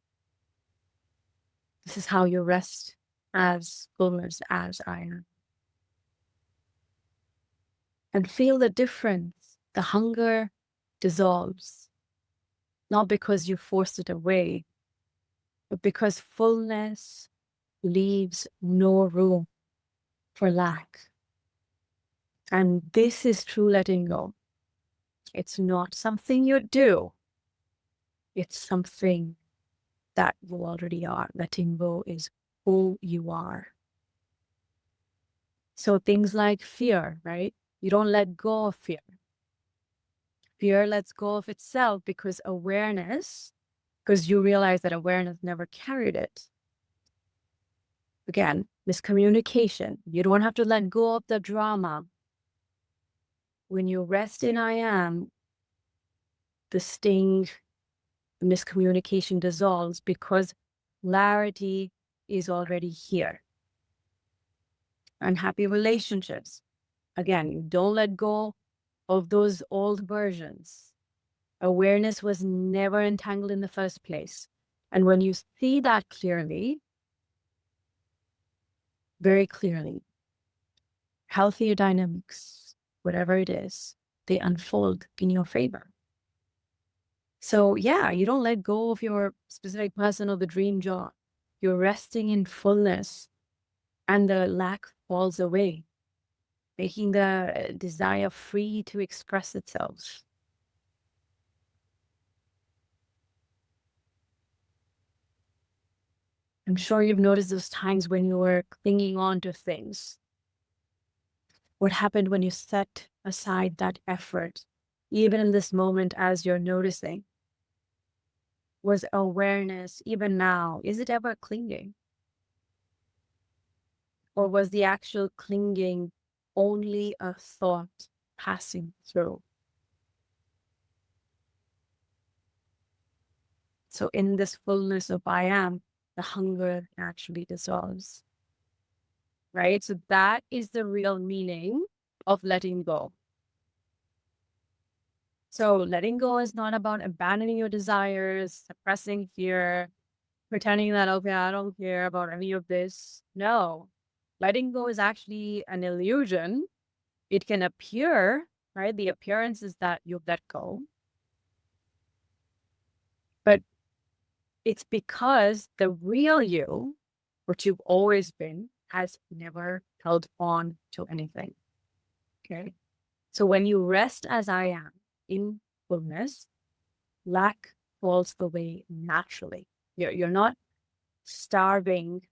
This is how you rest as fullness, as I am. And feel the difference. The hunger dissolves, not because you forced it away, but because fullness leaves no room for lack. And this is true letting go. It's not something you do. It's something that you already are. Letting go is who you are. So things like fear, right? You don't let go of fear. Fear lets go of itself because you realize that awareness never carried it. Again, miscommunication. You don't have to let go of the drama. When you rest in I am, the sting, the miscommunication dissolves because clarity is already here. Unhappy relationships. Again, you don't let go of those old versions. Awareness was never entangled in the first place. And when you see that clearly, very clearly, healthier dynamics, whatever it is, they unfold in your favor. So yeah, you don't let go of your specific person or the dream job. You're resting in fullness and the lack falls away, making the desire free to express itself. I'm sure you've noticed those times when you were clinging on to things. What happened when you set aside that effort, even in this moment as you're noticing? Was awareness, even now, is it ever clinging? Or was the actual clinging only a thought passing through? So in this fullness of I am, the hunger actually dissolves, right? So that is the real meaning of letting go. So letting go is not about abandoning your desires, suppressing fear, pretending that, okay, I don't care about any of this. No, letting go is actually an illusion. It can appear, right? The appearance is that you've let go. But it's because the real you, which you've always been, has never held on to anything. Okay. So when you rest as I am in fullness, lack falls away naturally. You're not starving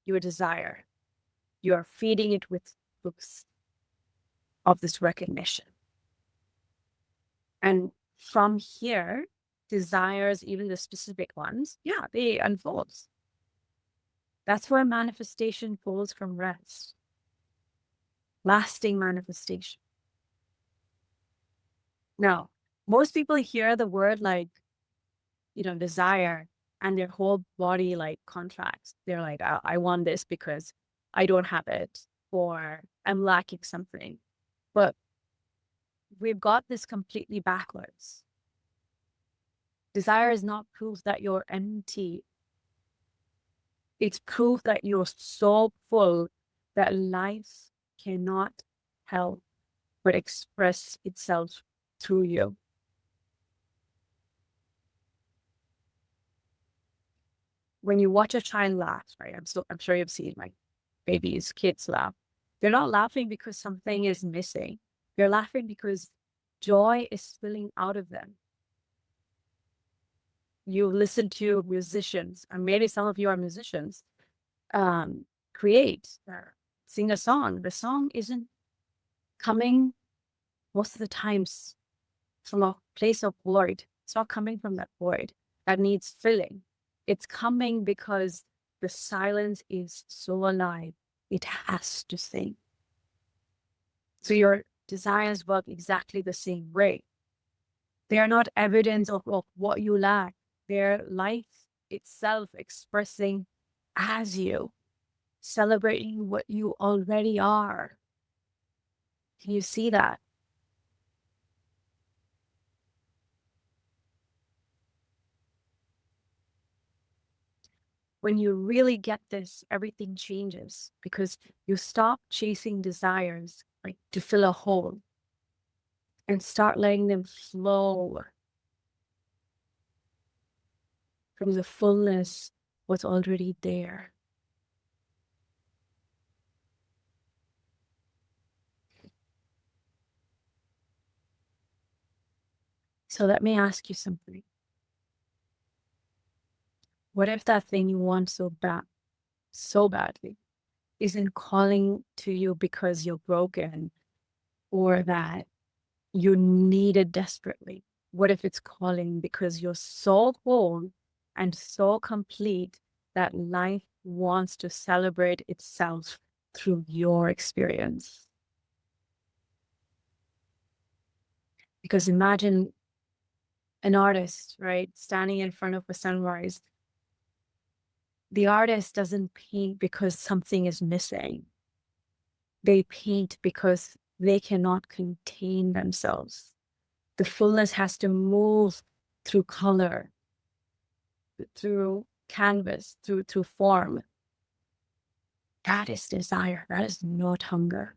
your desire. You're feeding it with books of this recognition. And from here, desires, even the specific ones, yeah, they unfold. That's where manifestation falls from rest. Lasting manifestation. Now, most people hear the word like, desire, and their whole body like contracts. They're like, I want this because I don't have it, or I'm lacking something. But we've got this completely backwards. Desire is not proof that you're empty. It's proof that you're so full that life cannot help but express itself through you. When you watch a child laugh, right? I'm sure you've seen like babies, kids laugh. They're not laughing because something is missing. They're laughing because joy is spilling out of them. You listen to musicians, and maybe some of you are musicians, create or sing a song. The song isn't coming most of the times from a place of void. It's not coming from that void that needs filling. It's coming because the silence is so alive. It has to sing. So your desires work exactly the same way. They are not evidence of what you lack. They're life itself expressing as you, celebrating what you already are. Can you see that? When you really get this, everything changes because you stop chasing desires like to fill a hole and start letting them flow from the fullness what's already there. So let me ask you something. What if that thing you want so badly, isn't calling to you because you're broken or that you need it desperately? What if it's calling because you're so whole and so complete that life wants to celebrate itself through your experience? Because imagine an artist, right, standing in front of a sunrise. The artist doesn't paint because something is missing. They paint because they cannot contain themselves. The fullness has to move through color, through canvas, through form. That is desire. That is not hunger.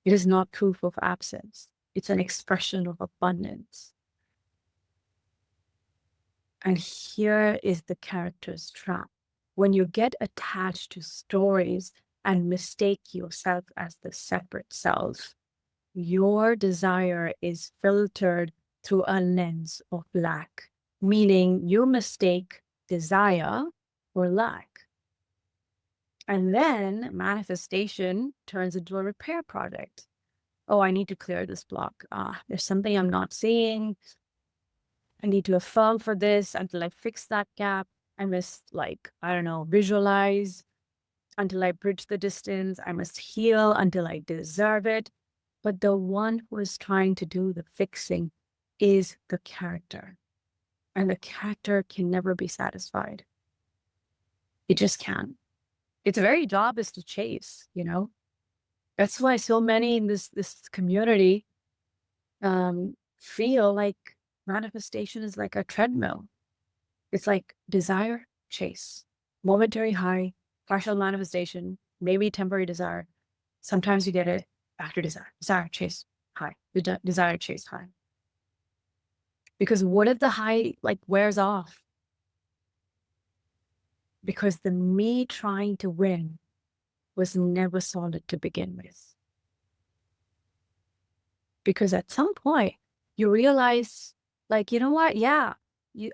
It is not proof of absence. It's an expression of abundance. And here is the character's trap. When you get attached to stories and mistake yourself as the separate self, your desire is filtered through a lens of lack, meaning you mistake desire for lack. And then manifestation turns into a repair project. Oh, I need to clear this block. There's something I'm not seeing. I need to affirm for this until I fix that gap. I must, like, I don't know, visualize until I bridge the distance. I must heal until I deserve it. But the one who is trying to do the fixing is the character. And the character can never be satisfied. It just can't. Its very job is to chase, you know? That's why so many in this community feel like manifestation is like a treadmill. It's like desire, chase, momentary high, partial manifestation, maybe temporary desire. Sometimes you get it after desire, chase, high, desire, chase, high. Because what if the high like wears off? Because the me trying to win was never solid to begin with. Because at some point you realize, like, you know what? Yeah,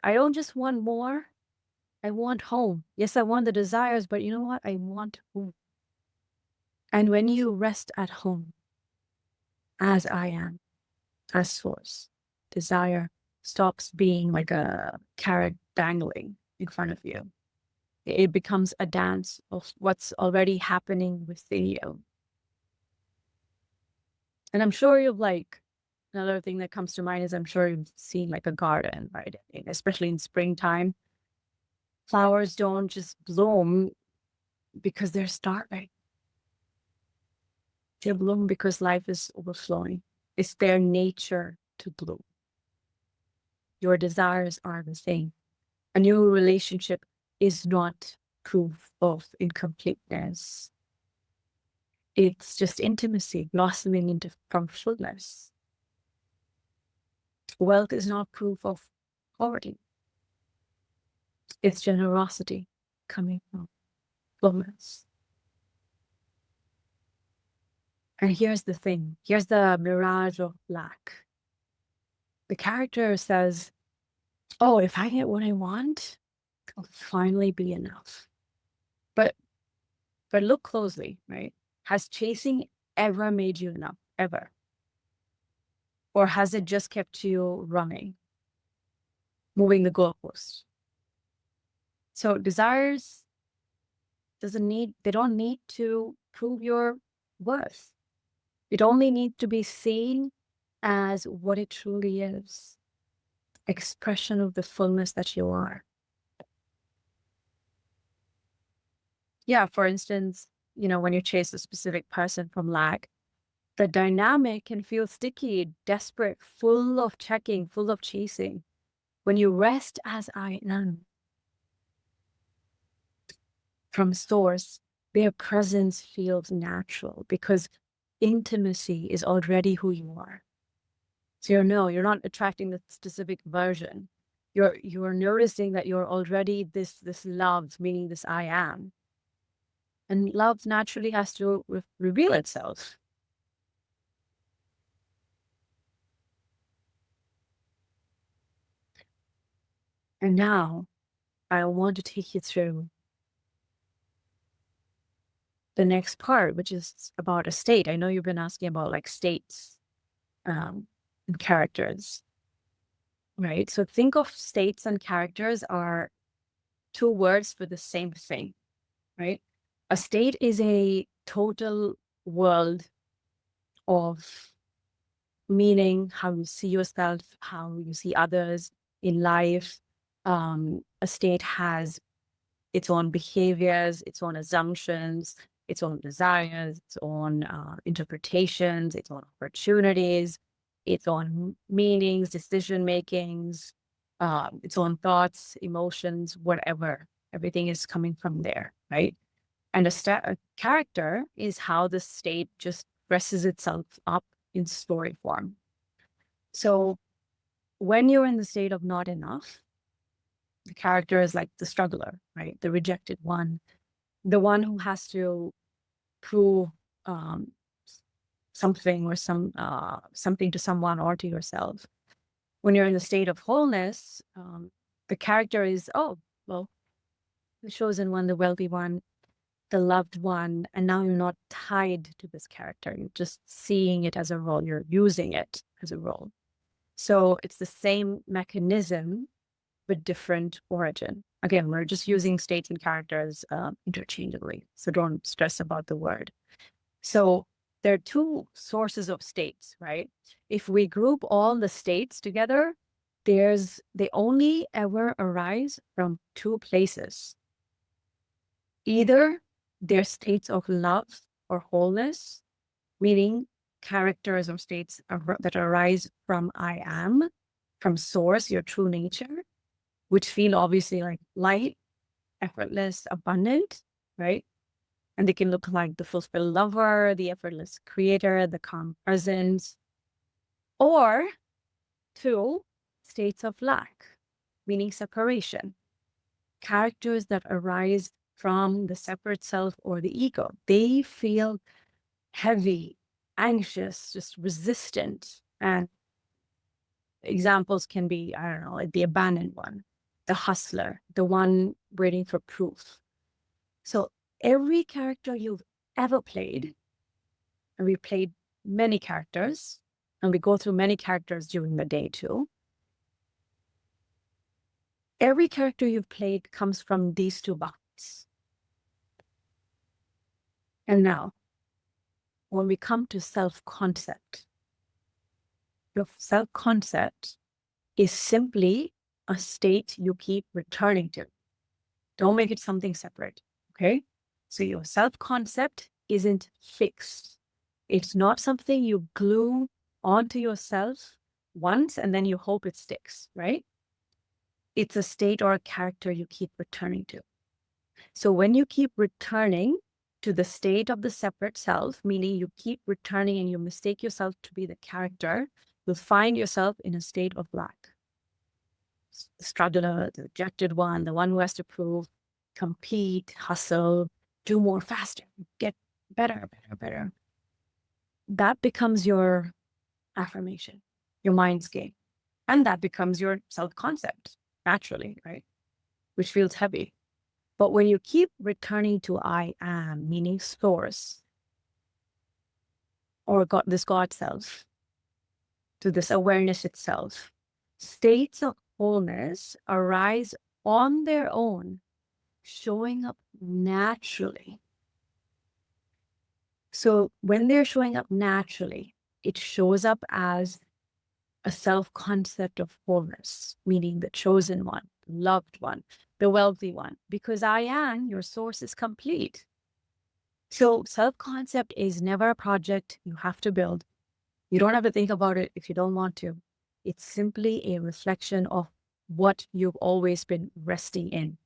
I don't just want more. I want home. Yes, I want the desires, but you know what? I want home. And when you rest at home, as I am, as source, desire stops being like a carrot dangling in front of you. It becomes a dance of what's already happening within you. And I'm sure you've like, another thing that comes to mind is I'm sure you've seen like a garden, right? Especially in springtime. Flowers don't just bloom because they're starving. They bloom because life is overflowing. It's their nature to bloom. Your desires are the same. A new relationship is not proof of incompleteness. It's just intimacy blossoming into from fullness. Wealth is not proof of poverty. It's generosity coming from fullness. And here's the thing. Here's the mirage of lack. The character says, oh, if I get what I want, it'll finally be enough. But look closely, right? Has chasing ever made you enough? Ever? Or has it just kept you running, moving the goalposts? So desires they don't need to prove your worth. It only needs to be seen as what it truly is. Expression of the fullness that you are. Yeah, for instance, when you chase a specific person from lack, the dynamic can feel sticky, desperate, full of checking, full of chasing. When you rest as I am from source, their presence feels natural because intimacy is already who you are. So you're not attracting the specific version. You're noticing that you're already this love, meaning this I am. And love naturally has to reveal itself. And now I want to take you through the next part, which is about a state. I know you've been asking about like states and characters, right? So think of states and characters are two words for the same thing, right? A state is a total world of meaning, how you see yourself, how you see others in life. A state has its own behaviors, its own assumptions, its own desires, its own interpretations, its own opportunities, its own meanings, decision makings, its own thoughts, emotions, whatever. Everything is coming from there, right? And a character is how the state just dresses itself up in story form. So when you're in the state of not enough, the character is like the struggler, right? The rejected one, the one who has to prove something or something to someone or to yourself. When you're in the state of wholeness, the character is, oh, well, the chosen one, the wealthy one, the loved one, and now you're not tied to this character. You're just seeing it as a role. You're using it as a role. So it's the same mechanism, but different origin. Again, we're just using states and characters interchangeably, so don't stress about the word. So there are two sources of states, right? If we group all the states together, they only ever arise from two places. Either they're states of love or wholeness, meaning characters or states that arise from I am, from source, your true nature, which feel obviously like light, effortless, abundant, right? And they can look like the fulfilled lover, the effortless creator, the calm presence, or two, states of lack, meaning separation, characters that arise from the separate self or the ego. They feel heavy, anxious, just resistant. And examples can be, I don't know, like the abandoned one, the hustler, the one waiting for proof. So every character you've ever played, and we played many characters, and we go through many characters during the day too. Every character you've played comes from these two buckets. And now, when we come to self-concept, your self-concept is simply a state you keep returning to. Don't make it something separate, okay? So your self-concept isn't fixed. It's not something you glue onto yourself once and then you hope it sticks, right? It's a state or a character you keep returning to. So when you keep returning to the state of the separate self, meaning you keep returning and you mistake yourself to be the character, you'll find yourself in a state of lack. The struggler, the rejected one, the one who has to prove, compete, hustle, do more faster, get better, better, better. That becomes your affirmation, your mind's game. And that becomes your self-concept, naturally, right? Which feels heavy. But when you keep returning to I am, meaning source, or God, this God self, to this awareness itself, states of wholeness arise on their own, showing up naturally. So when they're showing up naturally, it shows up as a self-concept of wholeness, meaning the chosen one, the loved one, the wealthy one, because I am, your source is complete. So self-concept is never a project you have to build. You don't have to think about it if you don't want to. It's simply a reflection of what you've always been resting in,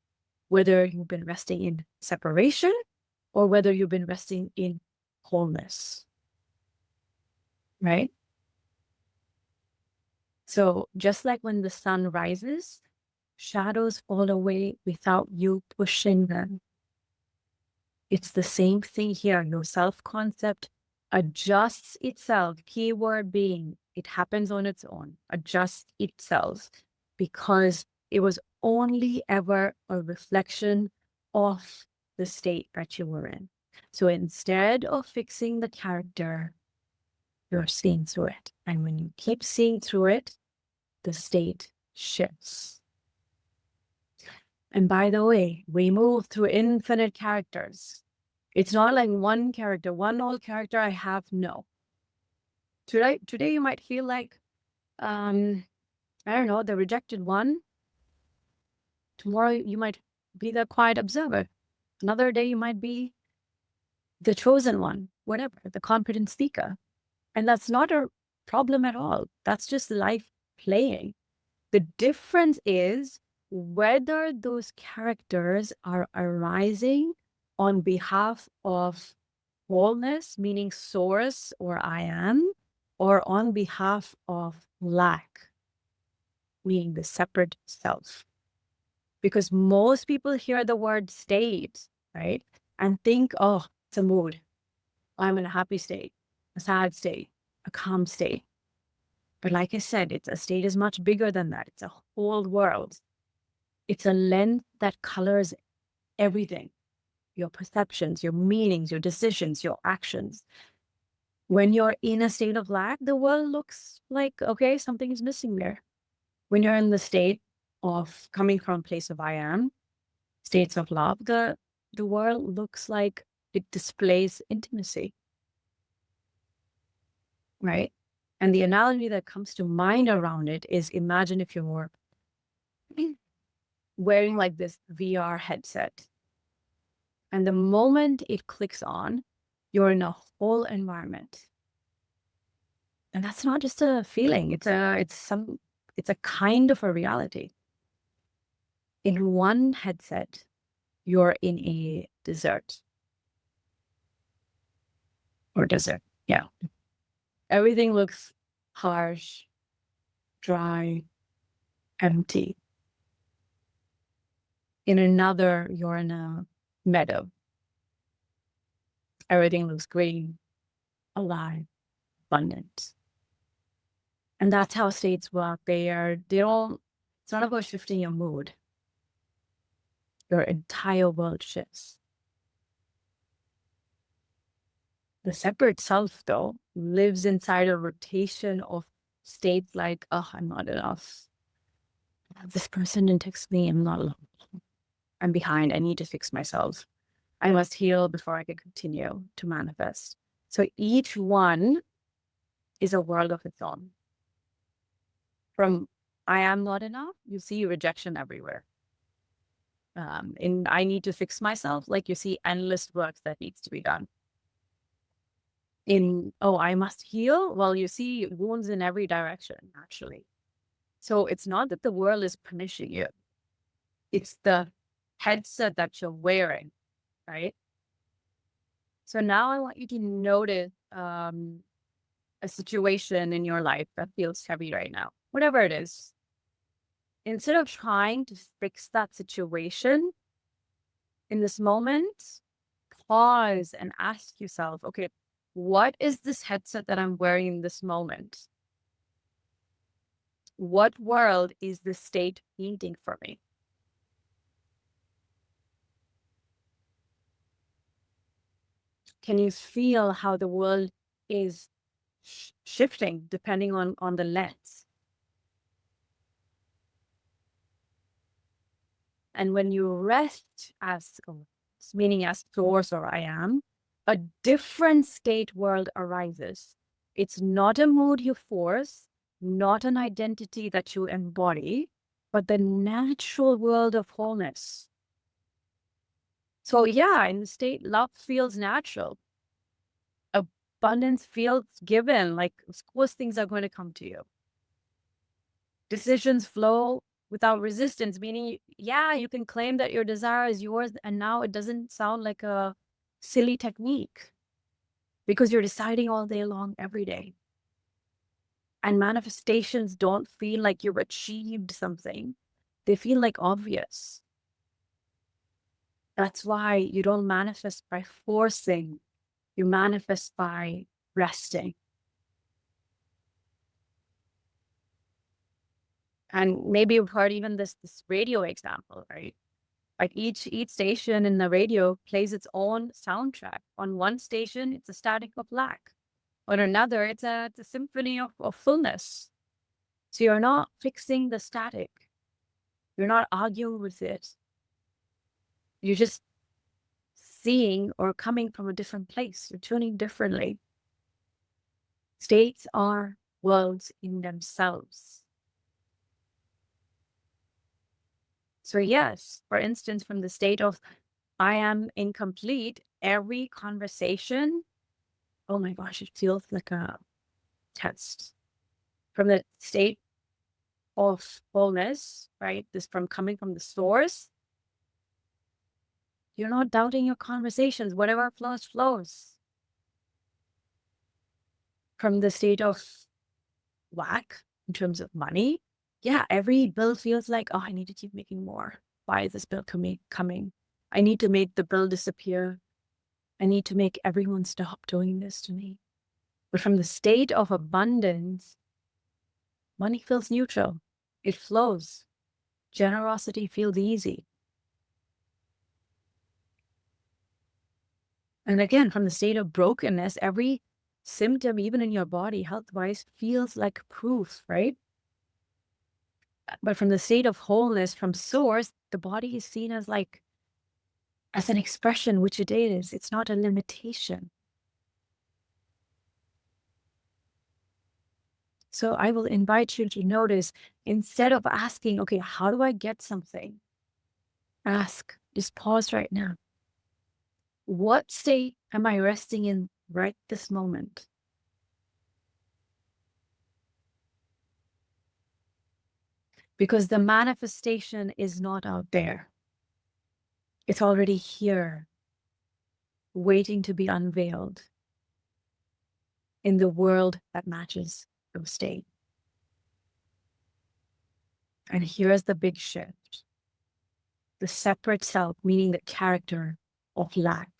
whether you've been resting in separation or whether you've been resting in wholeness, right? So just like when the sun rises, shadows fall away without you pushing them. It's the same thing here. Your self-concept adjusts itself, keyword being, it happens on its own, adjusts itself, because it was only ever a reflection of the state that you were in. So instead of fixing the character, you're seeing through it. And when you keep seeing through it, the state shifts. And by the way, we move through infinite characters. It's not like one character, one old character I have. No. Today you might feel like, I don't know, the rejected one. Tomorrow you might be the quiet observer. Another day you might be the chosen one, whatever, the confident speaker. And that's not a problem at all. That's just life playing. The difference is whether those characters are arising on behalf of wholeness, meaning source or I am, or on behalf of lack, meaning the separate self. Because most people hear the word state, right? And think, oh, it's a mood. I'm in a happy state, a sad state, a calm state. But like I said, a state is much bigger than that. It's a whole world. It's a lens that colors everything, your perceptions, your meanings, your decisions, your actions. When you're in a state of lack, the world looks like, okay, something is missing there. When you're in the state of coming from a place of I am, states of love, the world looks like it displays intimacy, right? And the analogy that comes to mind around it is, imagine if you were wearing like this VR headset. And the moment it clicks on, you're in a whole environment. And that's not just a feeling, it's a kind of a reality. In one headset, you're in a desert. Or desert, yeah. Everything looks harsh, dry, empty. In another, you're in a meadow. Everything looks green, alive, abundant. And that's how states work. It's not about shifting your mood. Your entire world shifts. The separate self, though, lives inside a rotation of states like, oh, I'm not enough. This person didn't text me. I'm not alone. I'm behind. I need to fix myself. I must heal before I can continue to manifest. So each one is a world of its own. From I am not enough, you see rejection everywhere. In I need to fix myself, like you see endless work that needs to be done. I must heal. Well, you see wounds in every direction, actually. So it's not that the world is punishing you, it's the headset that you're wearing, right? So now I want you to notice a situation in your life that feels heavy right now, whatever it is. Instead of trying to fix that situation in this moment, pause and ask yourself, okay, what is this headset that I'm wearing in this moment? What world is the state painting for me? Can you feel how the world is shifting depending on the lens? And when you rest as, meaning as source or I am, a different state world arises. It's not a mood you force, not an identity that you embody, but the natural world of wholeness. So yeah, in the state, love feels natural. Abundance feels given, like of course things are going to come to you. Decisions flow without resistance, meaning, yeah, you can claim that your desire is yours, and now it doesn't sound like a silly technique because you're deciding all day long, every day. And manifestations don't feel like you've achieved something, they feel like obvious. That's why you don't manifest by forcing, you manifest by resting. And maybe you've heard even this radio example, right? Like each station in the radio plays its own soundtrack. On one station, it's a static of black. On another, it's a symphony of fullness. So you're not fixing the static. You're not arguing with it. You're just seeing or coming from a different place. You're tuning differently. States are worlds in themselves. So yes, for instance, from the state of I am incomplete, every conversation, oh my gosh, it feels like a test. From the state of wholeness, right? This from coming from the source, you're not doubting your conversations. Whatever flows, flows. From the state of lack in terms of money, yeah, every bill feels like, oh, I need to keep making more. Why is this bill coming? I need to make the bill disappear. I need to make everyone stop doing this to me. But from the state of abundance, money feels neutral. It flows. Generosity feels easy. And again, from the state of brokenness, every symptom, even in your body, health-wise, feels like proof, right? But from the state of wholeness, from source, the body is seen as like, as an expression, which it is. It's not a limitation. So I will invite you to notice, instead of asking, okay, how do I get something? Ask, just pause right now. What state am I resting in right this moment? Because the manifestation is not out there. It's already here, waiting to be unveiled in the world that matches the state. And here's the big shift. The separate self, meaning the character of lack,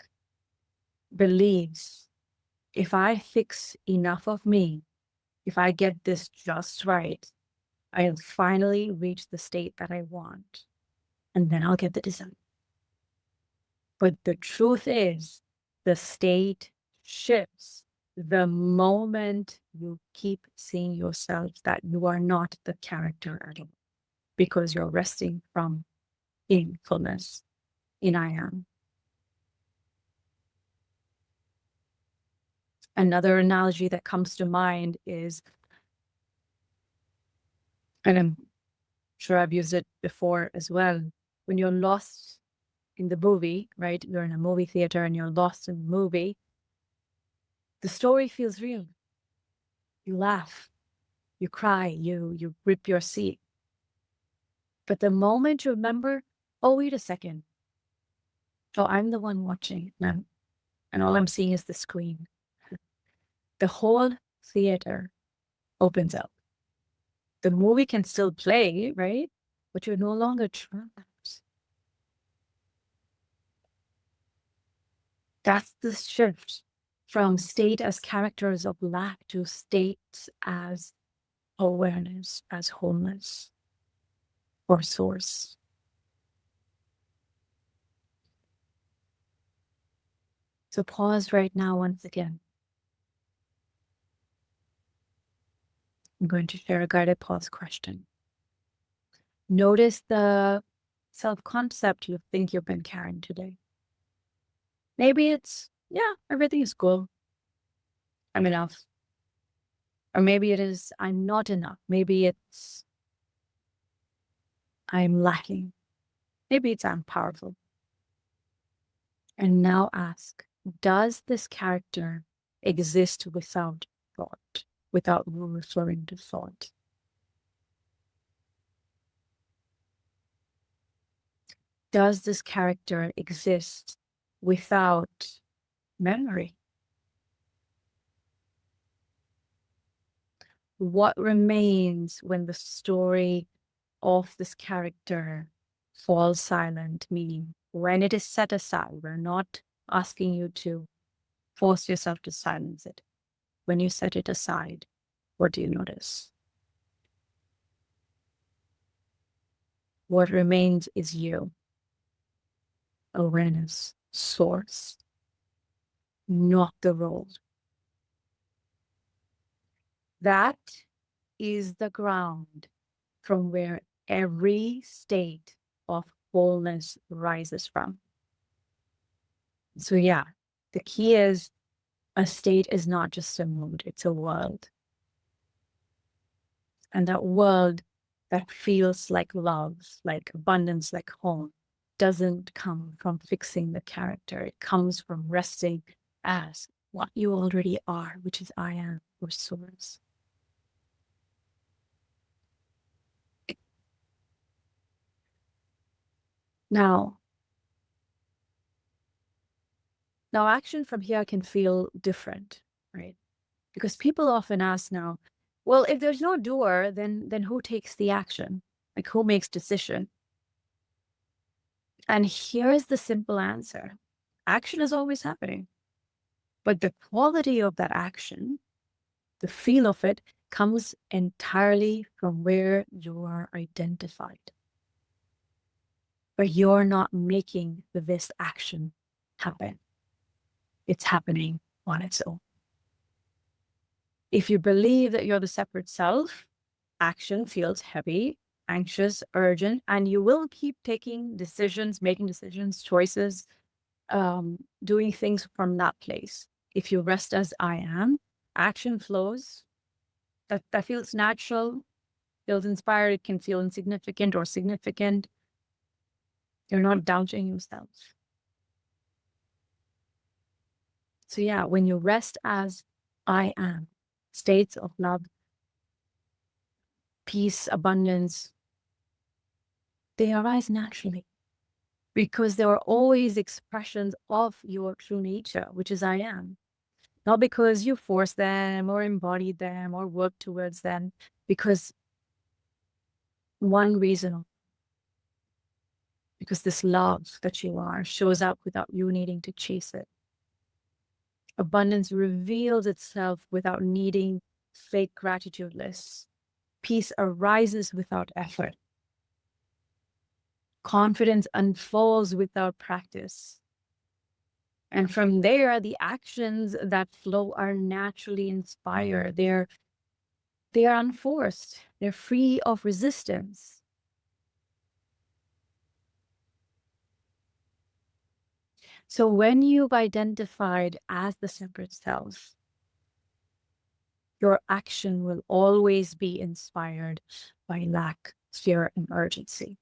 believes if I fix enough of me, if I get this just right, I'll finally reach the state that I want. And then I'll get the design. But the truth is, the state shifts the moment you keep seeing yourself that you are not the character at all, because you're resting from in fullness, in I am. Another analogy that comes to mind is, and I'm sure I've used it before as well, when you're lost in the movie, right? You're in a movie theater and you're lost in the movie. The story feels real. You laugh, you cry, you rip your seat. But the moment you remember, oh, wait a second. Oh, I'm the one watching now, and all I'm seeing is the screen. The whole theater opens up. The movie can still play, right? But you're no longer trapped. That's the shift from state as characters of lack to states as awareness, as wholeness or source. So pause right now once again. I'm going to share a guided pause question. Notice the self-concept you think you've been carrying today. Maybe it's, yeah, everything is cool. I'm enough. Or maybe it is, I'm not enough. Maybe it's, I'm lacking. Maybe it's, I'm powerful. And now ask, does this character exist without thought, without referring to thought? Does this character exist without memory? What remains when the story of this character falls silent, meaning when it is set aside? We're not asking you to force yourself to silence it. When you set it aside, what do you notice? What remains is you, awareness, source, not the role. That is the ground from where every state of wholeness rises from. So yeah, the key is a state is not just a mood, it's a world. And that world that feels like love, like abundance, like home, doesn't come from fixing the character. It comes from resting as what you already are, which is I am, or source. Now action from here can feel different, right? Because people often ask now, well, if there's no doer, then who takes the action? Like who makes decision? And here is the simple answer. Action is always happening. But the quality of that action, the feel of it, comes entirely from where you are identified. But you're not making this action happen. It's happening on its own. If you believe that you're the separate self, action feels heavy, anxious, urgent, and you will keep taking decisions, making decisions, choices, doing things from that place. If you rest as I am, action flows. That feels natural, feels inspired. It can feel insignificant or significant. You're not doubting yourself. So yeah, when you rest as I am, states of love, peace, abundance, they arise naturally because there are always expressions of your true nature, which is I am. Not because you force them or embody them or work towards them, because one reason, because this love that you are shows up without you needing to chase it. Abundance reveals itself without needing fake gratitude lists. Peace arises without effort. Confidence unfolds without practice. And from there, the actions that flow are naturally inspired. They are unforced. They're free of resistance. So when you've identified as the separate self, your action will always be inspired by lack, fear, and urgency.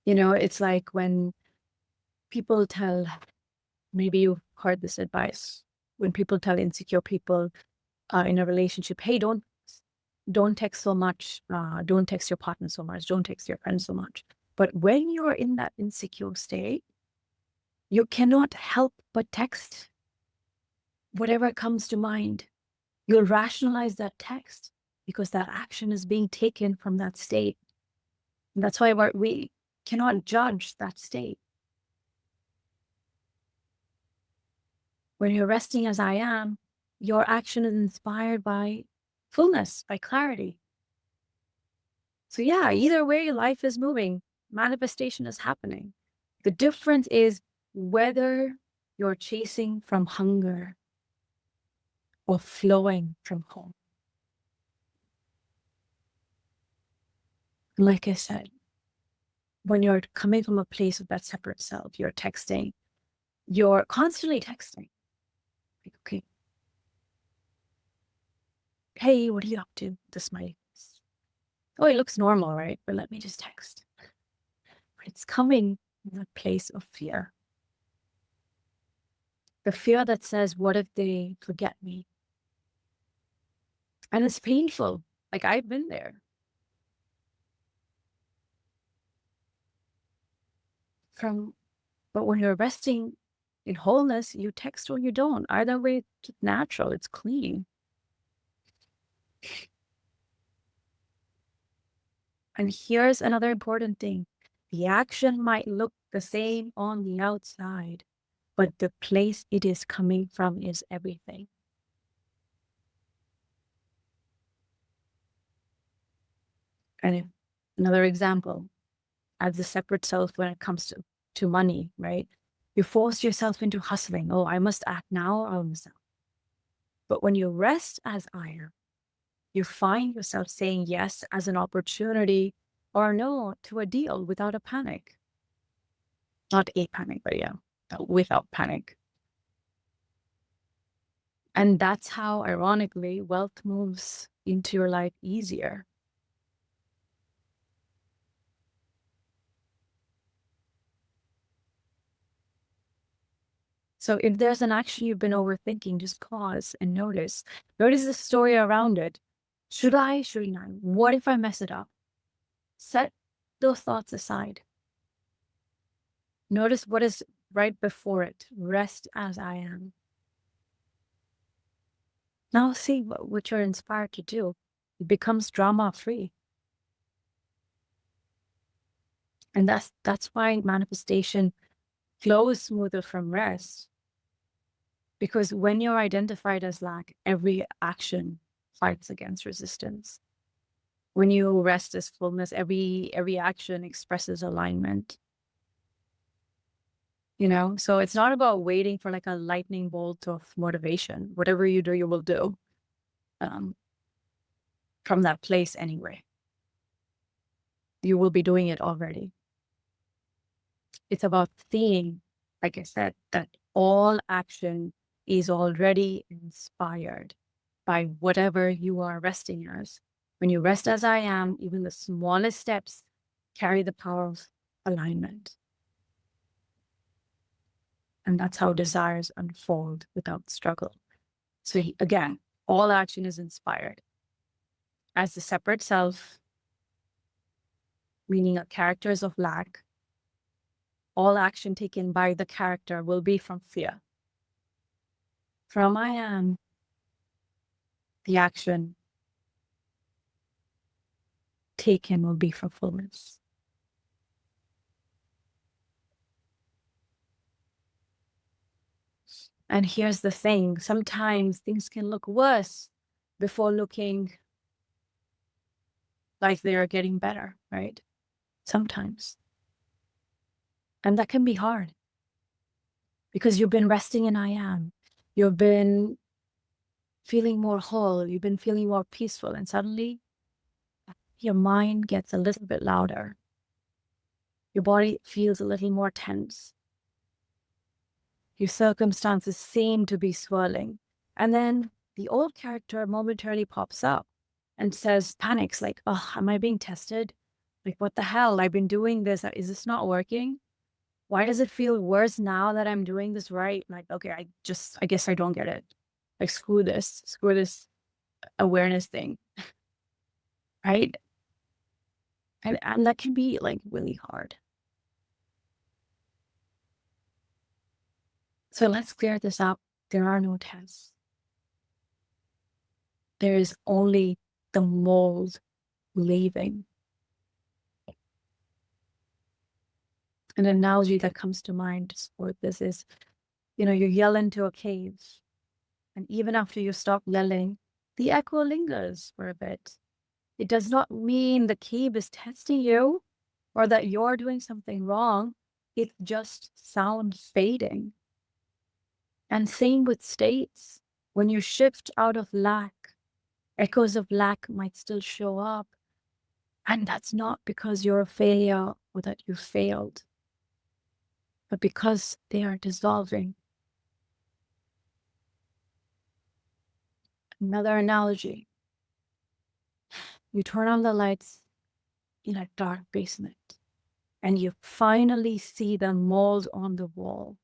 You know, it's like when people tell Maybe you've heard this advice when people tell insecure people in a relationship, hey, don't text so much, don't text your partner so much, don't text your friends so much. But when you're in that insecure state, you cannot help but text whatever comes to mind. You'll rationalize that text because that action is being taken from that state. And that's why we cannot judge that state. When you're resting as I am, your action is inspired by fullness, by clarity. So yeah, either way, life is moving, manifestation is happening. The difference is whether you're chasing from hunger or flowing from home. Like I said, when you're coming from a place of that separate self, you're texting, you're constantly texting. Like, okay, hey, what are you up to? The smiley face. Oh, it looks normal, right? But let me just text. But it's coming from a place of fear. The fear that says, what if they forget me? And it's painful. Like I've been there. But when you're resting in wholeness, you text or you don't. Either way, it's natural, it's clean. And here's another important thing. The action might look the same on the outside, but the place it is coming from is everything. And another example, as a separate self when it comes to money, right? You force yourself into hustling. Oh, I must act now or I must not. But when you rest as I am, you find yourself saying yes as an opportunity or no to a deal without a panic. Not a panic, but yeah, without panic. And that's how, ironically, wealth moves into your life easier. So if there's an action you've been overthinking, just pause and notice. Notice the story around it. Should I? Should I not? What if I mess it up? Set those thoughts aside. Notice what is right before it. Rest as I am. Now see what you're inspired to do. It becomes drama-free. And that's why manifestation flows smoother from rest. Because when you're identified as lack, every action fights against resistance. When you rest as fullness, every action expresses alignment. You know, so it's not about waiting for like a lightning bolt of motivation. Whatever you do, you will do from that place anyway. You will be doing it already. It's about seeing, like I said, that all action is already inspired by whatever you are resting as. When you rest as I am, even the smallest steps carry the power of alignment. And that's how desires unfold without struggle. So again, all action is inspired. As the separate self, meaning a characters of lack, all action taken by the character will be from fear. From I am, the action taken will be from fullness. And here's the thing, sometimes things can look worse before looking like they are getting better, right? Sometimes. And that can be hard because you've been resting in I am. You've been feeling more whole. You've been feeling more peaceful. And suddenly your mind gets a little bit louder. Your body feels a little more tense. Your circumstances seem to be swirling. And then the old character momentarily pops up and panics like, oh, am I being tested? Like, what the hell? I've been doing this. Is this not working? Why does it feel worse now that I'm doing this right? Like, okay, I guess I don't get it. Like, screw this awareness thing, right? And that can be like really hard. So let's clear this up. There are no tests. There is only the mold leaving. An analogy that comes to mind to support this is, you yell into a cave, and even after you stop yelling, the echo lingers for a bit. It does not mean the cave is testing you or that you're doing something wrong. It's just sound fading. And same with states. When you shift out of lack, echoes of lack might still show up. And that's not because you're a failure or that you failed, but because they are dissolving. Another analogy. You turn on the lights in a dark basement and you finally see the mold on the wall.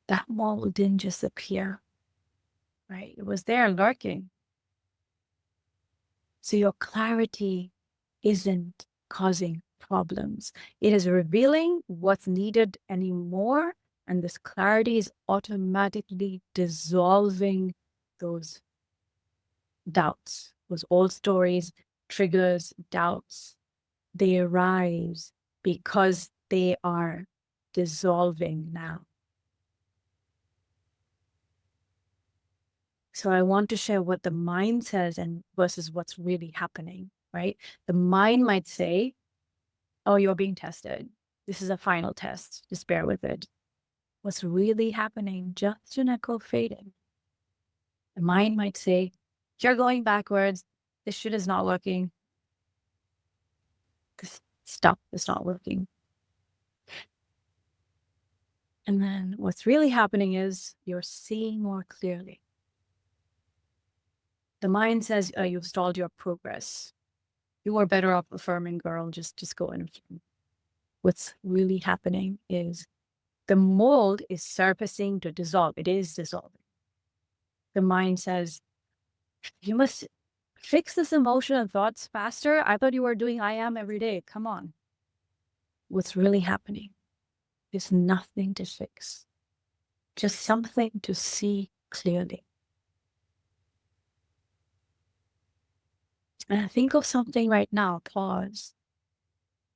That mold didn't just appear, right? It was there lurking. So your clarity isn't causing problems. It is revealing what's needed anymore. And this clarity is automatically dissolving those doubts, those old stories, triggers, doubts. They arise because they are dissolving now. So I want to share what the mind says and versus what's really happening, right? The mind might say, oh, you're being tested. This is a final test. Just bear with it. What's really happening, just an echo fading. The mind might say, you're going backwards. This shit is not working. This stuff is not working. And then what's really happening is you're seeing more clearly. The mind says, you've stalled your progress. You are better off affirming, girl. Just go and affirm. What's really happening is the mold is surfacing to dissolve. It is dissolving. The mind says, you must fix this emotion and thoughts faster. I thought you were doing I am every day. Come on. What's really happening is nothing to fix, just something to see clearly. And think of something right now. Pause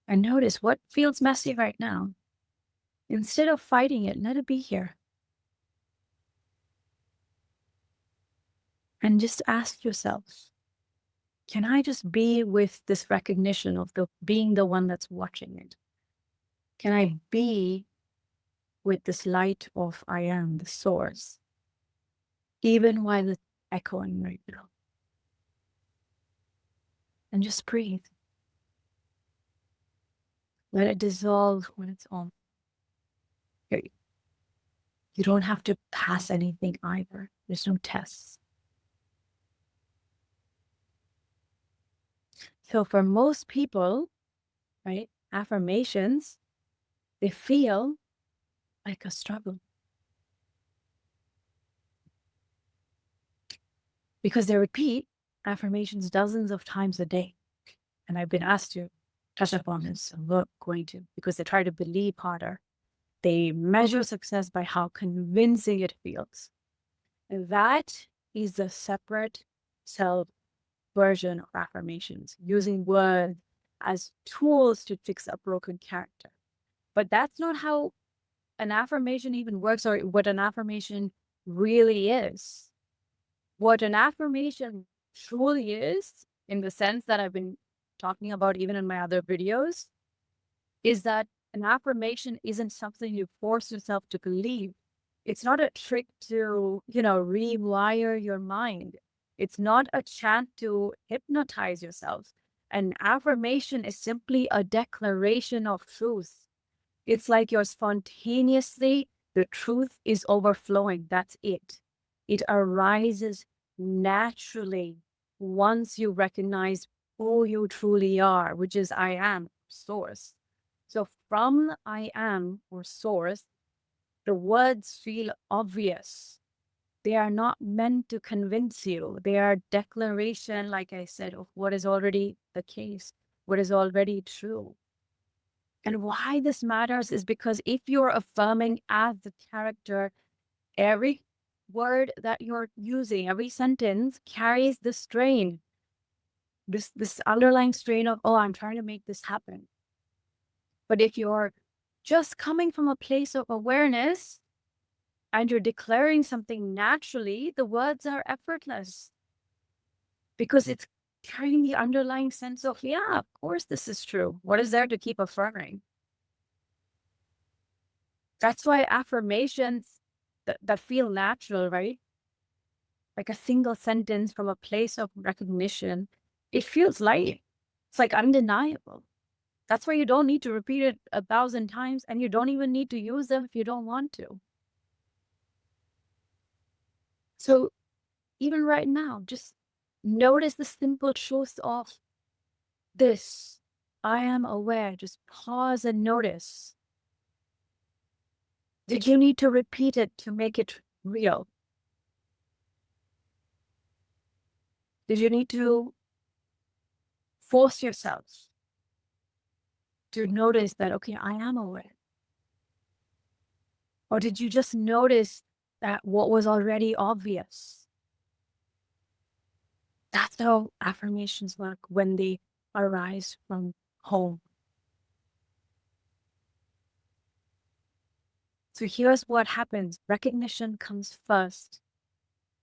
and notice what feels messy right now. Instead of fighting it, let it be here. And just ask yourself, can I just be with this recognition of being the one that's watching it? Can I be with this light of I am, the source, even while it's echoing right now? And just breathe. Let it dissolve when it's on. You don't have to pass anything either. There's no tests. So for most people, right, affirmations, they feel like a struggle. Because they repeat affirmations dozens of times a day. And I've been asked to touch upon this, and we're going to, because they try to believe harder. They measure success by how convincing it feels. And that is the separate self version of affirmations, using words as tools to fix a broken character. But that's not how an affirmation even works, or what an affirmation really is. What an affirmation truly is, in the sense that I've been talking about even in my other videos, is that an affirmation isn't something you force yourself to believe. It's not a trick to, rewire your mind. It's not a chant to hypnotize yourself. An affirmation is simply a declaration of truth. It's like you're spontaneously, the truth is overflowing. That's it. It arises naturally once you recognize who you truly are, which is I am, source. So from I am or source, the words feel obvious. They are not meant to convince you. They are declaration, like I said, of what is already the case, what is already true. And why this matters is because if you're affirming as the character, every word that you're using, every sentence carries the strain, this underlying strain of, oh, I'm trying to make this happen. But if you're just coming from a place of awareness and you're declaring something naturally, the words are effortless because it's carrying the underlying sense of, yeah, of course this is true. What is there to keep affirming? That's why affirmations that feel natural, right? Like a single sentence from a place of recognition, it feels light. It's like undeniable. That's why you don't need to repeat it 1,000 times, and you don't even need to use them if you don't want to. So even right now, just notice the simple truth of this. I am aware. Just pause and notice. Did you need to repeat it to make it real? Did you need to force yourself to notice that, okay, I am aware? Or did you just notice that what was already obvious? That's how affirmations work when they arise from home. So here's what happens. Recognition comes first.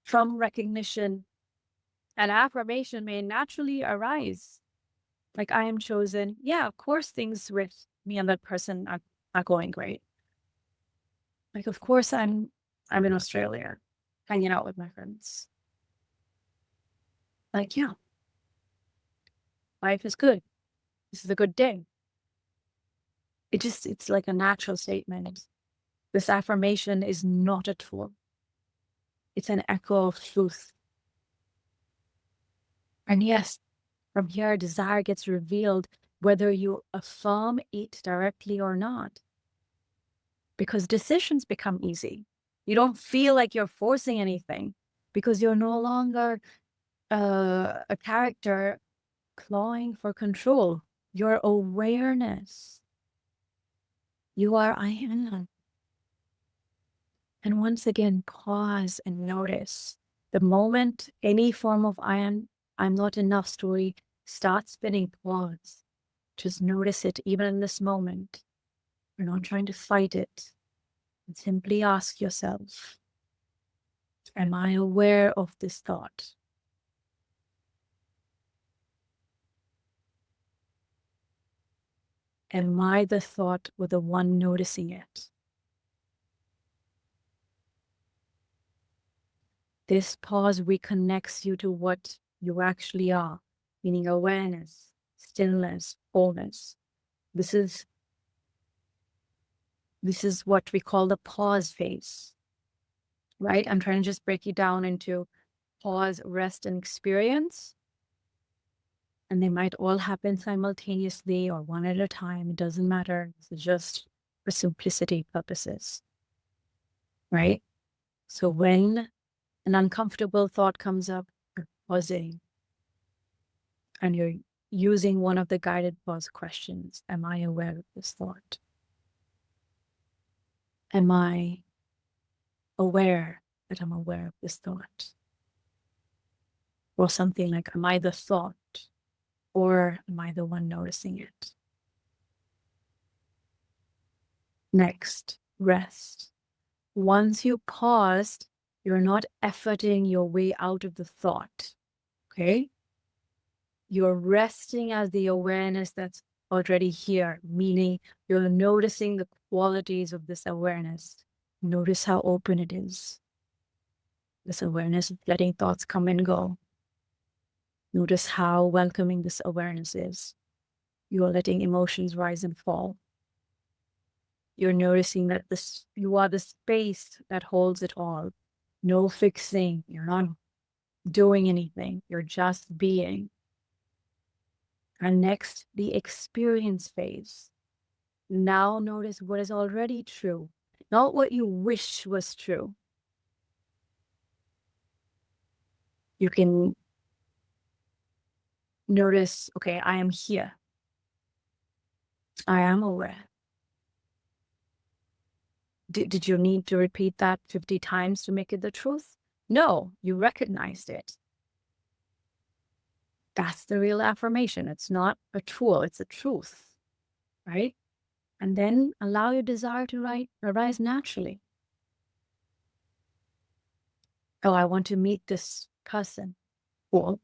From recognition, an affirmation may naturally arise. Like, I am chosen. Yeah, of course things with me and that person are going great. Like, of course I'm in Australia, hanging out with my friends. Like, yeah, life is good. This is a good day. It's like a natural statement. This affirmation is not a tool. It's an echo of truth. And yes, from here, desire gets revealed whether you affirm it directly or not. Because decisions become easy. You don't feel like you're forcing anything because you're no longer a character clawing for control. Your awareness. You are I am. And once again, pause and notice. The moment any form of I'm not enough story starts spinning, pause. Just notice it even in this moment. You're not trying to fight it. And simply ask yourself, am I aware of this thought? Am I the thought or the one noticing it? This pause reconnects you to what you actually are, meaning awareness, stillness, wholeness. This is what we call the pause phase, right? I'm trying to just break it down into pause, rest, and experience. And they might all happen simultaneously or one at a time. It doesn't matter. It's just for simplicity purposes, right? So when an uncomfortable thought comes up, you're pausing and you're using one of the guided pause questions. Am I aware of this thought? Am I aware that I'm aware of this thought? Or something like, am I the thought? Or am I the one noticing it? Next, rest. Once you paused, you're not efforting your way out of the thought, okay? You're resting as the awareness that's already here, meaning you're noticing the qualities of this awareness. Notice how open it is. This awareness of letting thoughts come and go. Notice how welcoming this awareness is. You are letting emotions rise and fall. You're noticing that you are the space that holds it all. No fixing. You're not doing anything. You're just being. And next, the experience phase. Now notice what is already true, not what you wish was true. You can notice, okay, I am here. I am aware. Did you need to repeat that 50 times to make it the truth? No, you recognized it. That's the real affirmation. It's not a tool, it's a truth, right? And then allow your desire to arise naturally. Oh, I want to meet this person. Cool.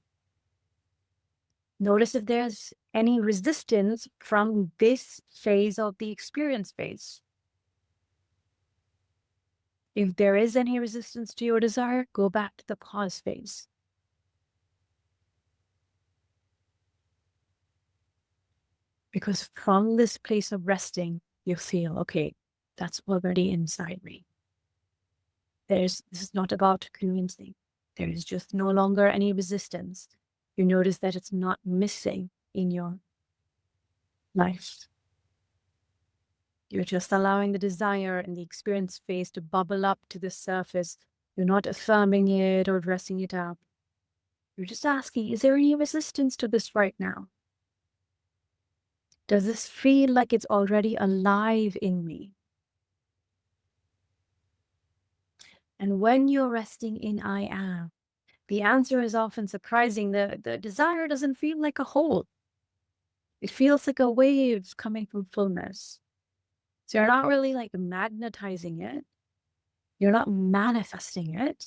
Notice if there's any resistance from this phase of the experience phase. If there is any resistance to your desire, go back to the pause phase. Because from this place of resting, you feel, okay, that's already inside me. This is not about convincing. There is just no longer any resistance. You notice that it's not missing in your life. You're just allowing the desire and the experience phase to bubble up to the surface. You're not affirming it or dressing it up. You're just asking, is there any resistance to this right now? Does this feel like it's already alive in me? And when you're resting in I am, the answer is often surprising. The desire doesn't feel like a hole. It feels like a wave coming from fullness. So you're not really like magnetizing it. You're not manifesting it.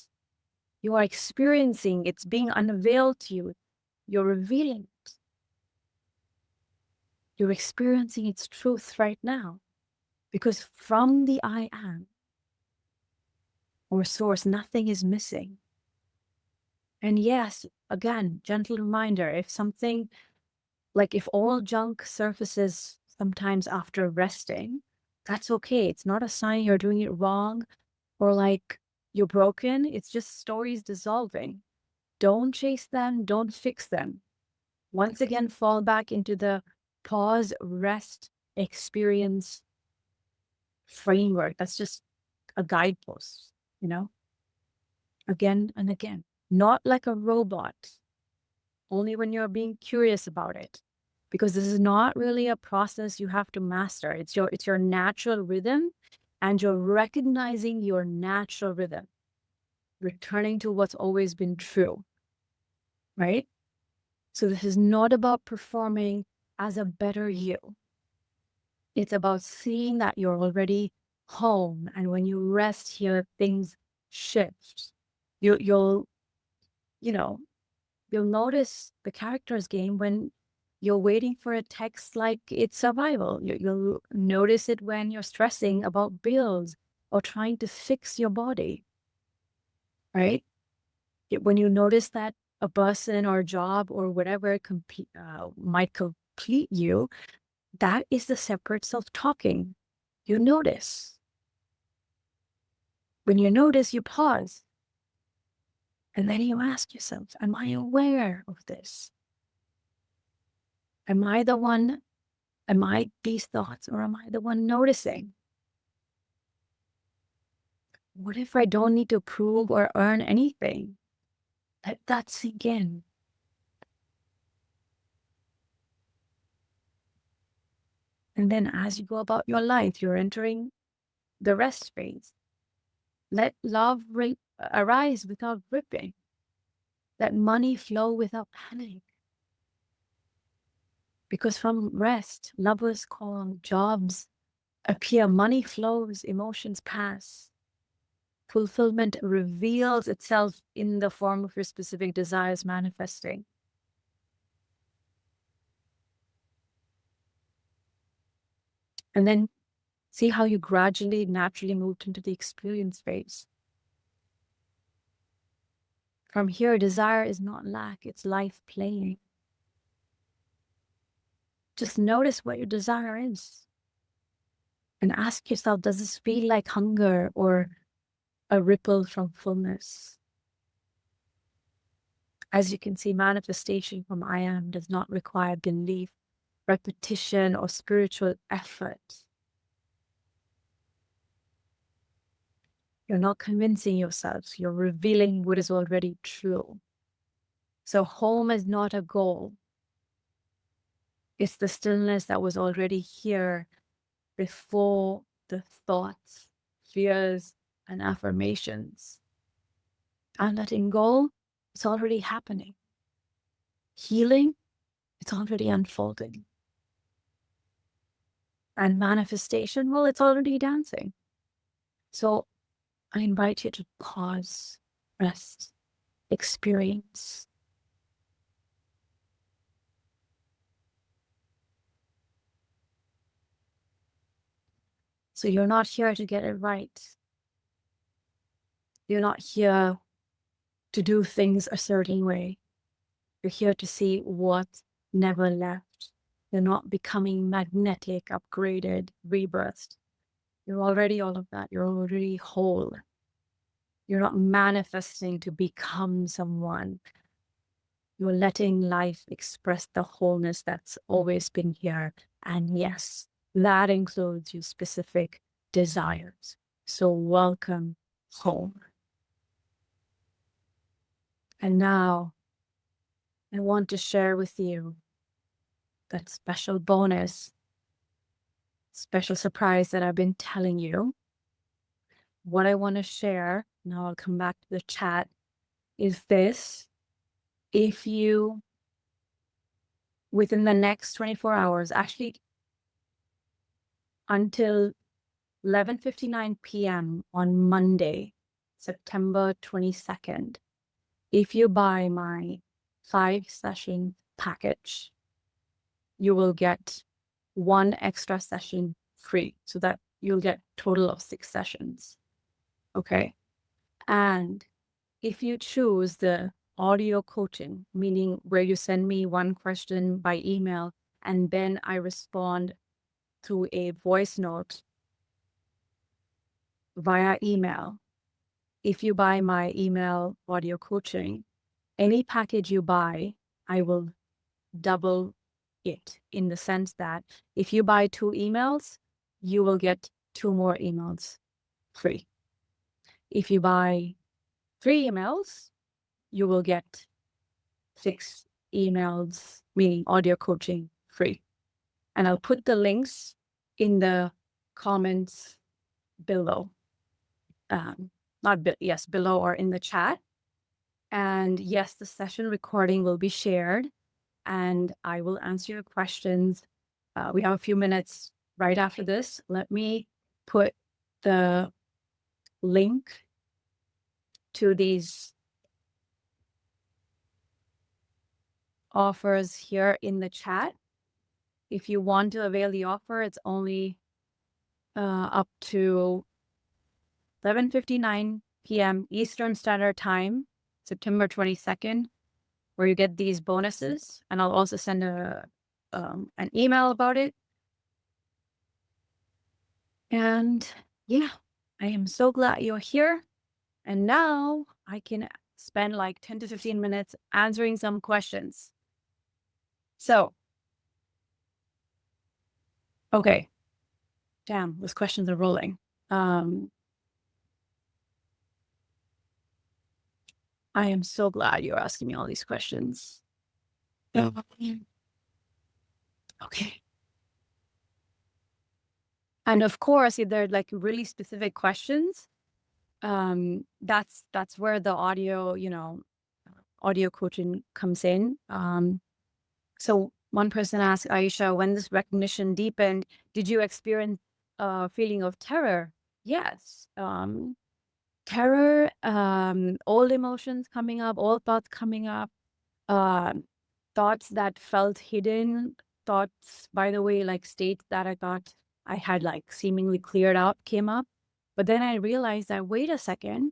You are experiencing it's being unveiled to you. You're revealing it. You're experiencing its truth right now. Because from the I am or source, nothing is missing. And yes, again, gentle reminder, if something like if all junk surfaces sometimes after resting, that's okay. It's not a sign you're doing it wrong or like you're broken. It's just stories dissolving. Don't chase them. Don't fix them. Once again, fall back into the pause, rest, experience framework. That's just a guidepost, again and again. Not like a robot, only when you're being curious about it. Because this is not really a process you have to master. It's your natural rhythm, and you're recognizing your natural rhythm, returning to what's always been true, right? So this is not about performing as a better you. It's about seeing that you're already home, and when you rest here, things shift. You'll notice the character's game when you're waiting for a text like it's survival. You'll notice it when you're stressing about bills or trying to fix your body, right? When you notice that a person or a job or whatever might complete you, that is the separate self-talking. You notice. When you notice, you pause. And then you ask yourself, am I aware of this? Am I these thoughts, or am I the one noticing? What if I don't need to prove or earn anything? Let that sink in. And then as you go about your life, you're entering the rest phase. Let love arise without gripping. Let money flow without panic. Because from rest, lovers call, jobs appear, money flows, emotions pass. Fulfillment reveals itself in the form of your specific desires manifesting. And then see how you gradually, naturally moved into the experience phase. From here, desire is not lack, it's life playing. Just notice what your desire is. And ask yourself, does this feel like hunger or a ripple from fullness? As you can see, manifestation from I am does not require belief. repetition or spiritual effort. You're not convincing yourselves, you're revealing what is already true. So home is not a goal. It's the stillness that was already here before the thoughts, fears, and affirmations. And letting go, it's already happening. Healing, it's already unfolding. And manifestation, well, it's already dancing. So I invite you to pause, rest, experience. So you're not here to get it right. You're not here to do things a certain way. You're here to see what never left. You're not becoming magnetic, upgraded, rebirthed. You're already all of that. You're already whole. You're not manifesting to become someone. You're letting life express the wholeness that's always been here. And yes, that includes your specific desires. So welcome home. And now I want to share with you that special bonus, special surprise that I've been telling you. What I want to share, now I'll come back to the chat, is this. If you, within the next 24 hours, actually until 11:59 p.m. on Monday, September 22nd, if you buy my 5-session package, you will get 1 extra session free, so that you'll get total of 6 sessions. Okay. And if you choose the audio coaching, meaning where you send me 1 question by email and then I respond through a voice note via email. If you buy my email audio coaching, any package you buy, I will double it, in the sense that if you buy 2 emails, you will get 2 more emails free. If you buy 3 emails, you will get 6 emails, meaning audio coaching, free. And I'll put the links in the comments below. Below or in the chat. And yes, the session recording will be shared and I will answer your questions. We have a few minutes right after this. Let me put the link to these offers here in the chat. If you want to avail the offer, it's only up to 11:59 p.m. Eastern Standard Time, September 22nd, where you get these bonuses. And I'll also send an email about it. And yeah, I am so glad you're here. And now I can spend like 10 to 15 minutes answering some questions. So, okay. Damn, those questions are rolling. I am so glad you're asking me all these questions. Okay. And of course, if they're like really specific questions, that's where the audio, audio coaching comes in. So one person asked, Aisha, when this recognition deepened, did you experience a feeling of terror? Yes. Terror, old emotions coming up, old thoughts coming up, thoughts that felt hidden, thoughts, by the way, like states that I thought I had like seemingly cleared out came up. But then I realized that, wait a second,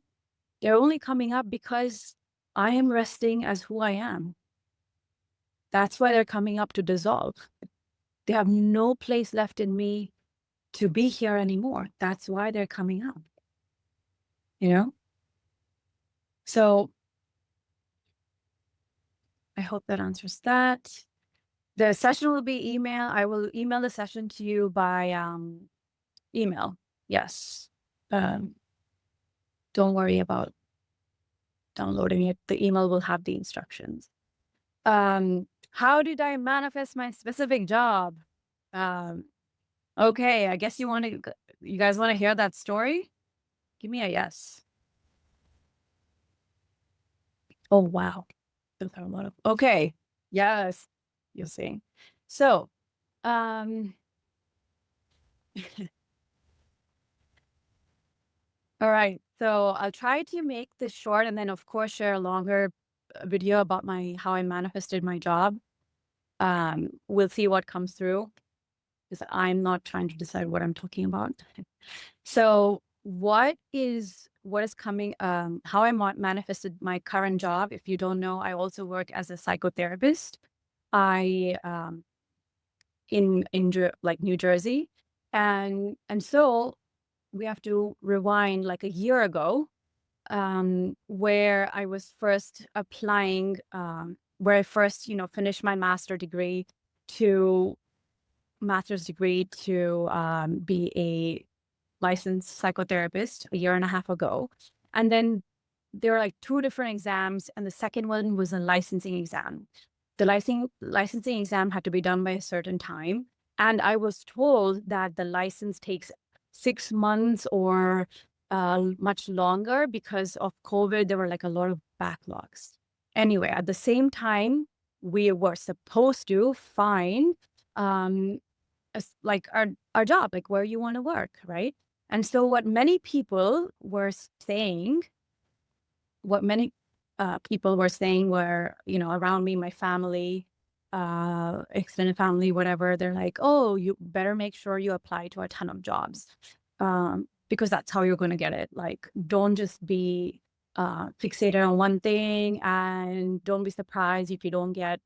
they're only coming up because I am resting as who I am. That's why they're coming up to dissolve. They have no place left in me to be here anymore. That's why they're coming up. So I hope that answers that. The session will be email. I will email the session to you by email. Yes. Um, don't worry about downloading it. The email will have the instructions. How did I manifest my specific job? Um, okay, I guess you guys want to hear that story? Give me a yes. Oh, wow. Those are a lot of, okay. Yes, you'll see. So, um, all right. So I'll try to make this short and then of course share a longer video about how I manifested my job. We'll see what comes through because I'm not trying to decide what I'm talking about. So what is coming, how I manifested my current job. If you don't know, I also work as a psychotherapist. I like New Jersey. And so we have to rewind like a year ago, where I was first applying, where I first, finished my to master's degree to be a licensed psychotherapist a year and a half ago. And then there were like two different exams, and the second one was a licensing exam. The licensing exam had to be done by a certain time. And I was told that the license takes 6 months or much longer because of COVID. There were like a lot of backlogs. Anyway, at the same time, we were supposed to find um, like our job, like where you want to work, right? And so what many people were saying, what many people were saying were, around me, my family, extended family, whatever, they're like, oh, you better make sure you apply to a ton of jobs, because that's how you're going to get it. Like, don't just be fixated on one thing, and don't be surprised if you don't get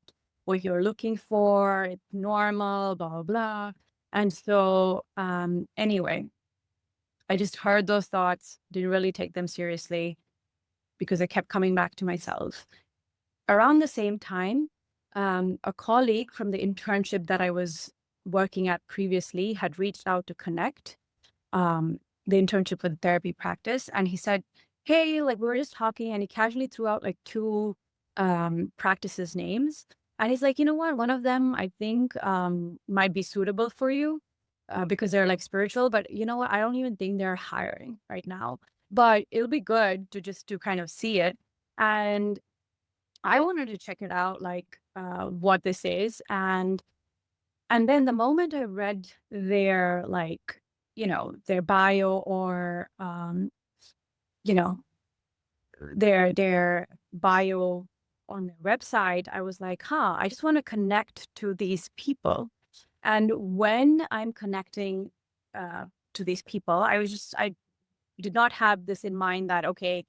what you're looking for. It's normal, blah, blah, blah. And so anyway, I just heard those thoughts, didn't really take them seriously because I kept coming back to myself. Around the same time, a colleague from the internship that I was working at previously had reached out to connect, um, the internship with therapy practice. And he said, hey, like we were just talking, and he casually threw out like two practices names. And he's like, you know what? One of them I think might be suitable for you because they're like spiritual, but you know what? I don't even think they're hiring right now, but it'll be good to kind of see it. And I wanted to check it out, like what this is. And then the moment I read their like, their bio or you know, their bio on their website, I was like, huh, I just want to connect to these people. And when I'm connecting uh, to these people, I did not have this in mind that, okay,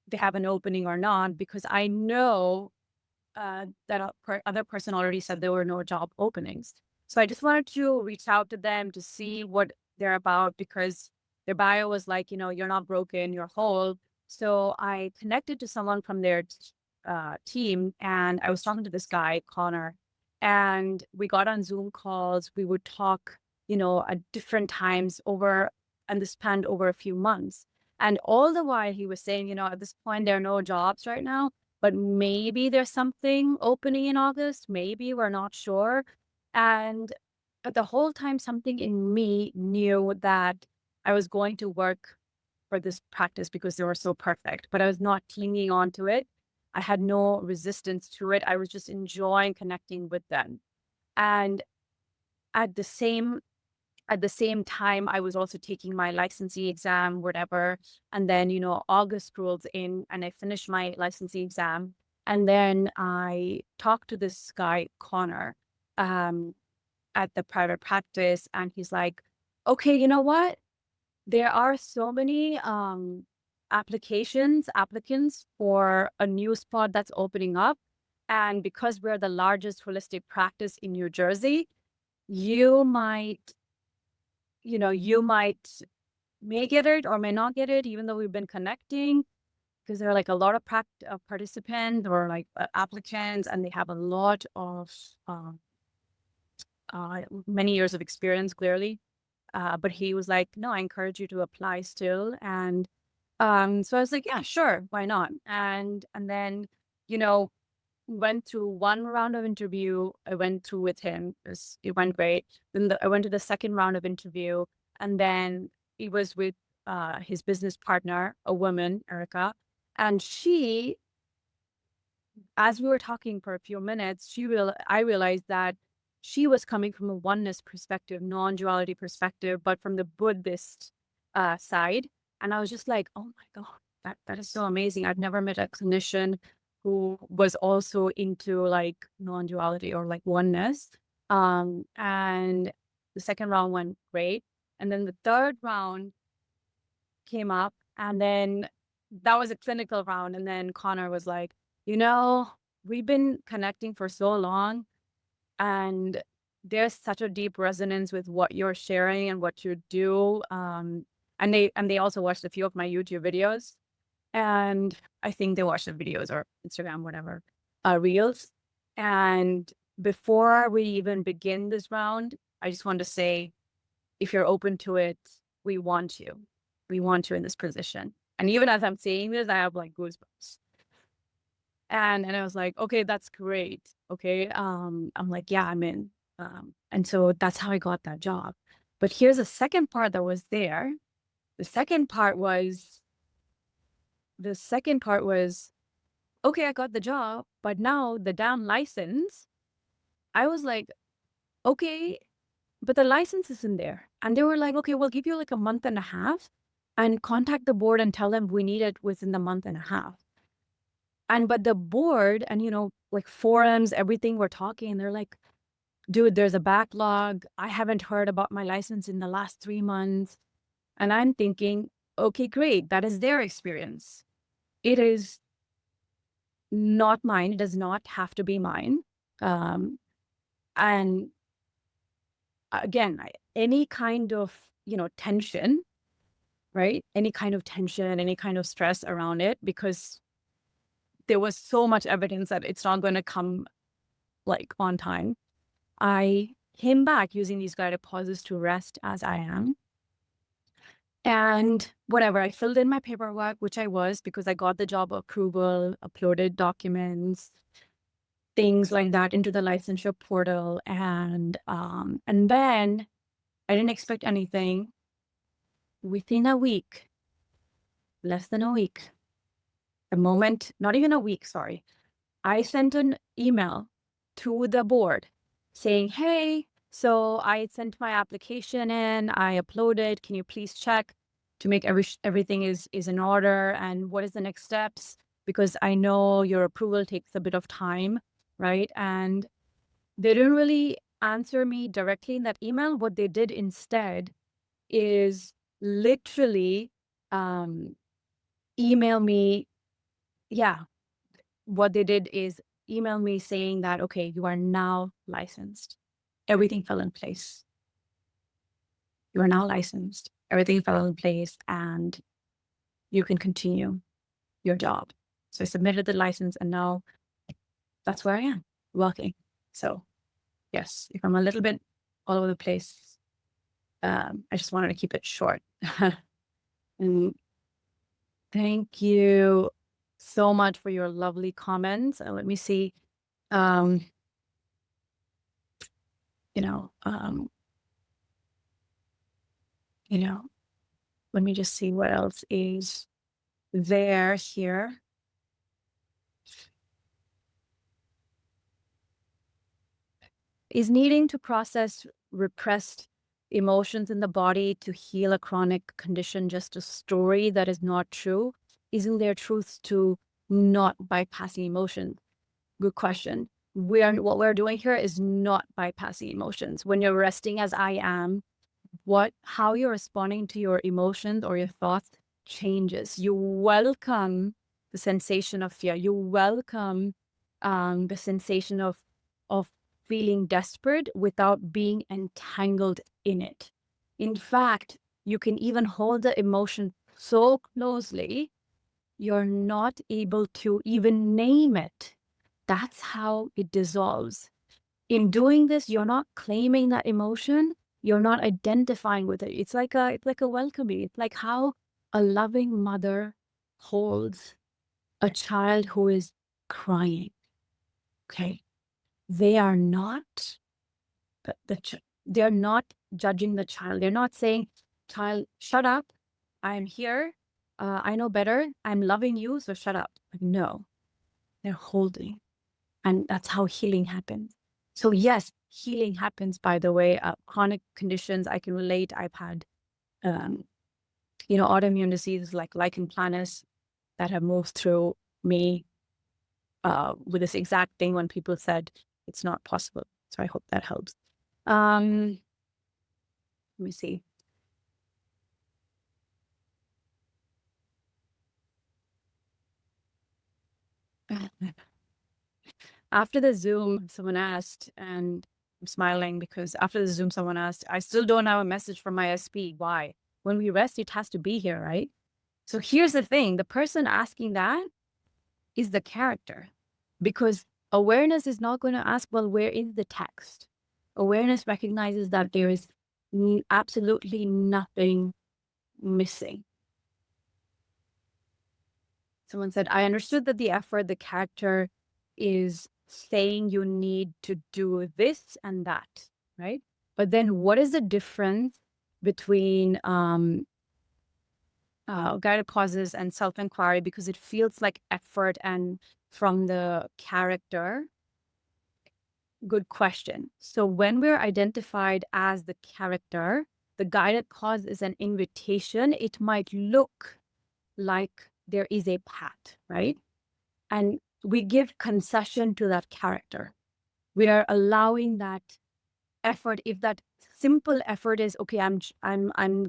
they have an opening or not, because I know that other person already said there were no job openings. So I just wanted to reach out to them to see what they're about, because their bio was like, you're not broken, you're whole. So I connected to someone from their team, and I was talking to this guy, Connor, and we got on Zoom calls. We would talk, at different times and this spanned over a few months. And all the while he was saying, at this point, there are no jobs right now, but maybe there's something opening in August. Maybe, we're not sure. And but the whole time, something in me knew that I was going to work for this practice because they were so perfect, but I was not clinging on to it. I had no resistance to it. I was just enjoying connecting with them. And at the same at the same time, I was also taking my licensee exam, whatever. And then, August rolls in and I finished my licensee exam. And then I talked to this guy, Connor, um, at the private practice. And he's like, okay, you know what? There are so many applicants for a new spot that's opening up. And because we're the largest holistic practice in New Jersey, you might you may get it or may not get it, even though we've been connecting, because there are like a lot of participants or like applicants, and they have a lot of many years of experience, clearly. But he was like, no, I encourage you to apply still. And so I was like, yeah, sure, why not? And then, you know, went through one round of interview. I went through with him. It went great. Then I went to the second round of interview, and then it was with his business partner, a woman, Erica, and she, as we were talking for a few minutes, I realized that she was coming from a oneness perspective, non-duality perspective, but from the Buddhist side. And I was just like, oh my God, that is so amazing. I've never met a clinician who was also into like non-duality or like oneness. And the second round went great. And then the third round came up, and then that was a clinical round. And then Connor was like, you know, we've been connecting for so long, and there's such a deep resonance with what you're sharing and what you do. And they also watched a few of my YouTube videos, and I think they watched the videos or Instagram, whatever, reels. And before we even begin this round, I just want to say, if you're open to it, we want you. We want you in this position. And even as I'm saying this, I have like goosebumps. And I was like, okay, that's great. Okay. I'm like, yeah, I'm in. And so that's how I got that job. But here's the second part that was there. The second part was, okay, I got the job, but now the damn license. I was like, okay, but the license isn't there. And they were like, okay, we'll give you like a month and a half and contact the board and tell them we need it within the month and a half. But the board and, like forums, everything we're talking, they're like, dude, there's a backlog. I haven't heard about my license in the last 3 months. And I'm thinking, okay, great. That is their experience. It is not mine. It does not have to be mine. And again, any kind of, tension, right? Any kind of tension, any kind of stress around it, because there was so much evidence that it's not going to come like on time. I came back using these guided pauses to rest as I am. And whatever, I filled in my paperwork, which I was, because I got the job approval, uploaded documents, things like that into the licensure portal. And then I didn't expect anything. Within a week, less than a week, not even a week, sorry, I sent an email to the board saying, hey, so I sent my application in, I uploaded, can you please check to make everything is in order, and what is the next steps? Because I know your approval takes a bit of time, right? And they didn't really answer me directly in that email. What they did instead is literally email me. Yeah, what they did is email me saying that, okay, you are now licensed. Everything fell in place. You are now licensed. Everything fell in place, and you can continue your job. So I submitted the license, and now that's where I am working. So yes, if I'm a little bit all over the place, I just wanted to keep it short. And thank you so much for your lovely comments. Let me see. Let me just see what else is there here. Is needing to process repressed emotions in the body to heal a chronic condition just a story that is not true? Isn't there truth to not bypassing emotion? Good question. What we're doing here is not bypassing emotions. When you're resting as I am, how you're responding to your emotions or your thoughts changes. You welcome the sensation of fear. You welcome the sensation of feeling desperate without being entangled in it. In fact, you can even hold the emotion so closely, you're not able to even name it. That's how it dissolves. In doing this, you're not claiming that emotion. You're not identifying with it. It's like a welcoming. It's like how a loving mother holds a child who is crying. Okay. They are not they're not judging the child. They're not saying, child, shut up. I'm here. I know better. I'm loving you, so shut up. No, they're holding. And that's how healing happens. So yes, healing happens, by the way. Chronic conditions, I can relate. I've had, autoimmune diseases like lichen planus that have moved through me with this exact thing when people said it's not possible. So I hope that helps. Let me see. After the Zoom, someone asked, and I'm smiling because after the Zoom, someone asked, I still don't have a message from my SP. Why? When we rest, it has to be here, right? So here's the thing. The person asking that is the character, because awareness is not going to ask, well, where is the text? Awareness recognizes that there is absolutely nothing missing. Someone said, I understood that the effort, the character is saying you need to do this and that, right? But then what is the difference between guided pauses and self-inquiry? Because it feels like effort, and from the character, good question. So when we're identified as the character, the guided pause is an invitation. It might look like there is a path, right? And we give concession to that character. We are allowing that effort. If that simple effort is, okay, I'm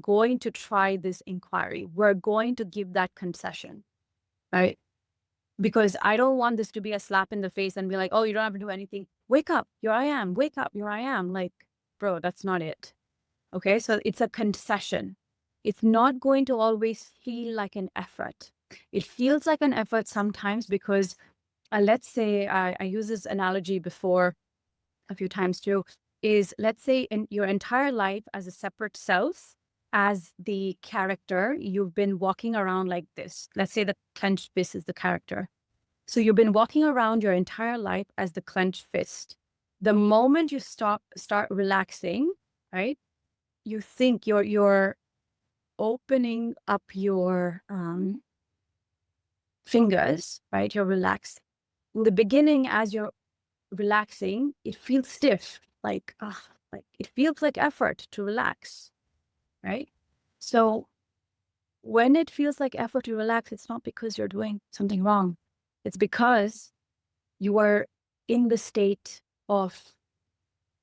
going to try this inquiry, we're going to give that concession, right? Because I don't want this to be a slap in the face and be like, oh, you don't have to do anything. Wake up, here I am. Wake up, here I am. Like, bro, that's not it. Okay, so it's a concession. It's not going to always feel like an effort. It feels like an effort sometimes because let's say I use this analogy before a few times too, is let's say in your entire life as a separate self, as the character, you've been walking around like this. Let's say the clenched fist is the character. So you've been walking around your entire life as the clenched fist. The moment you start relaxing, right? You think you're opening up your fingers, right? You're relaxed. In the beginning, as you're relaxing, it feels stiff, like it feels like effort to relax, right? So when it feels like effort to relax, it's not because you're doing something wrong. It's because you are in the state of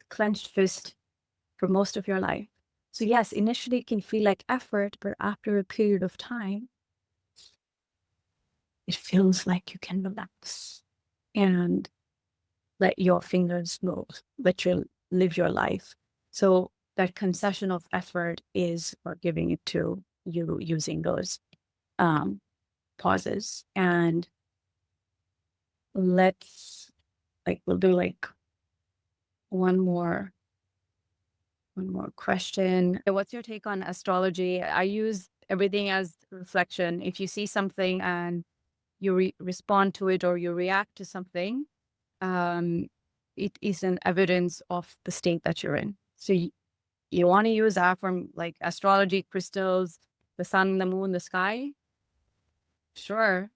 clenched fist for most of your life. So yes, initially it can feel like effort, but after a period of time, it feels like you can relax and let your fingers move, let you live your life. So that concession of effort is for giving it to you using those pauses. And we'll do like one more question. What's your take on astrology? I use everything as reflection. If you see something and you respond to it or you react to something, it is an evidence of the state that you're in. So you want to use that from like astrology, crystals, the sun, the moon, the sky. Sure.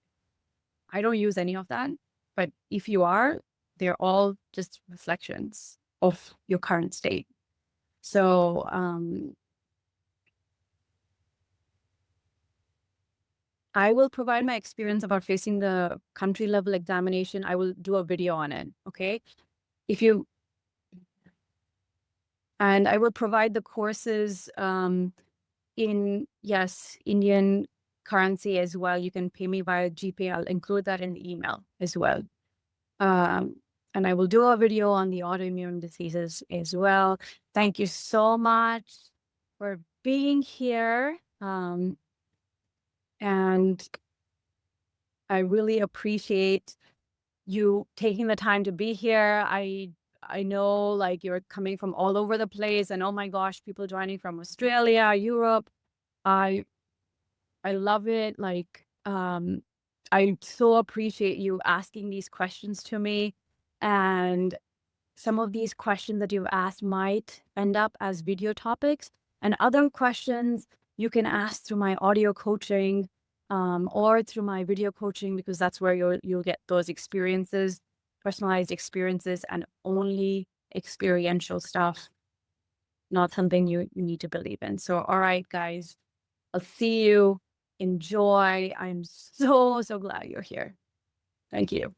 I don't use any of that. But if you are, they're all just reflections of your current state. So I will provide my experience about facing the country level examination. I will do a video on it. Okay. And I will provide the courses in, yes, Indian currency as well. You can pay me via GPay. I'll include that in the email as well. And I will do a video on the autoimmune diseases as well. Thank you so much for being here. And I really appreciate you taking the time to be here. I know like you're coming from all over the place, and oh my gosh, people joining from Australia, Europe. I I love it. Like, I so appreciate you asking these questions to me. And some of these questions that you've asked might end up as video topics, and other questions you can ask through my audio coaching, or through my video coaching, because that's where you'll get those experiences, personalized experiences, and only experiential stuff, not something you need to believe in. So, all right, guys, I'll see you. Enjoy. I'm so glad you're here. Thank you.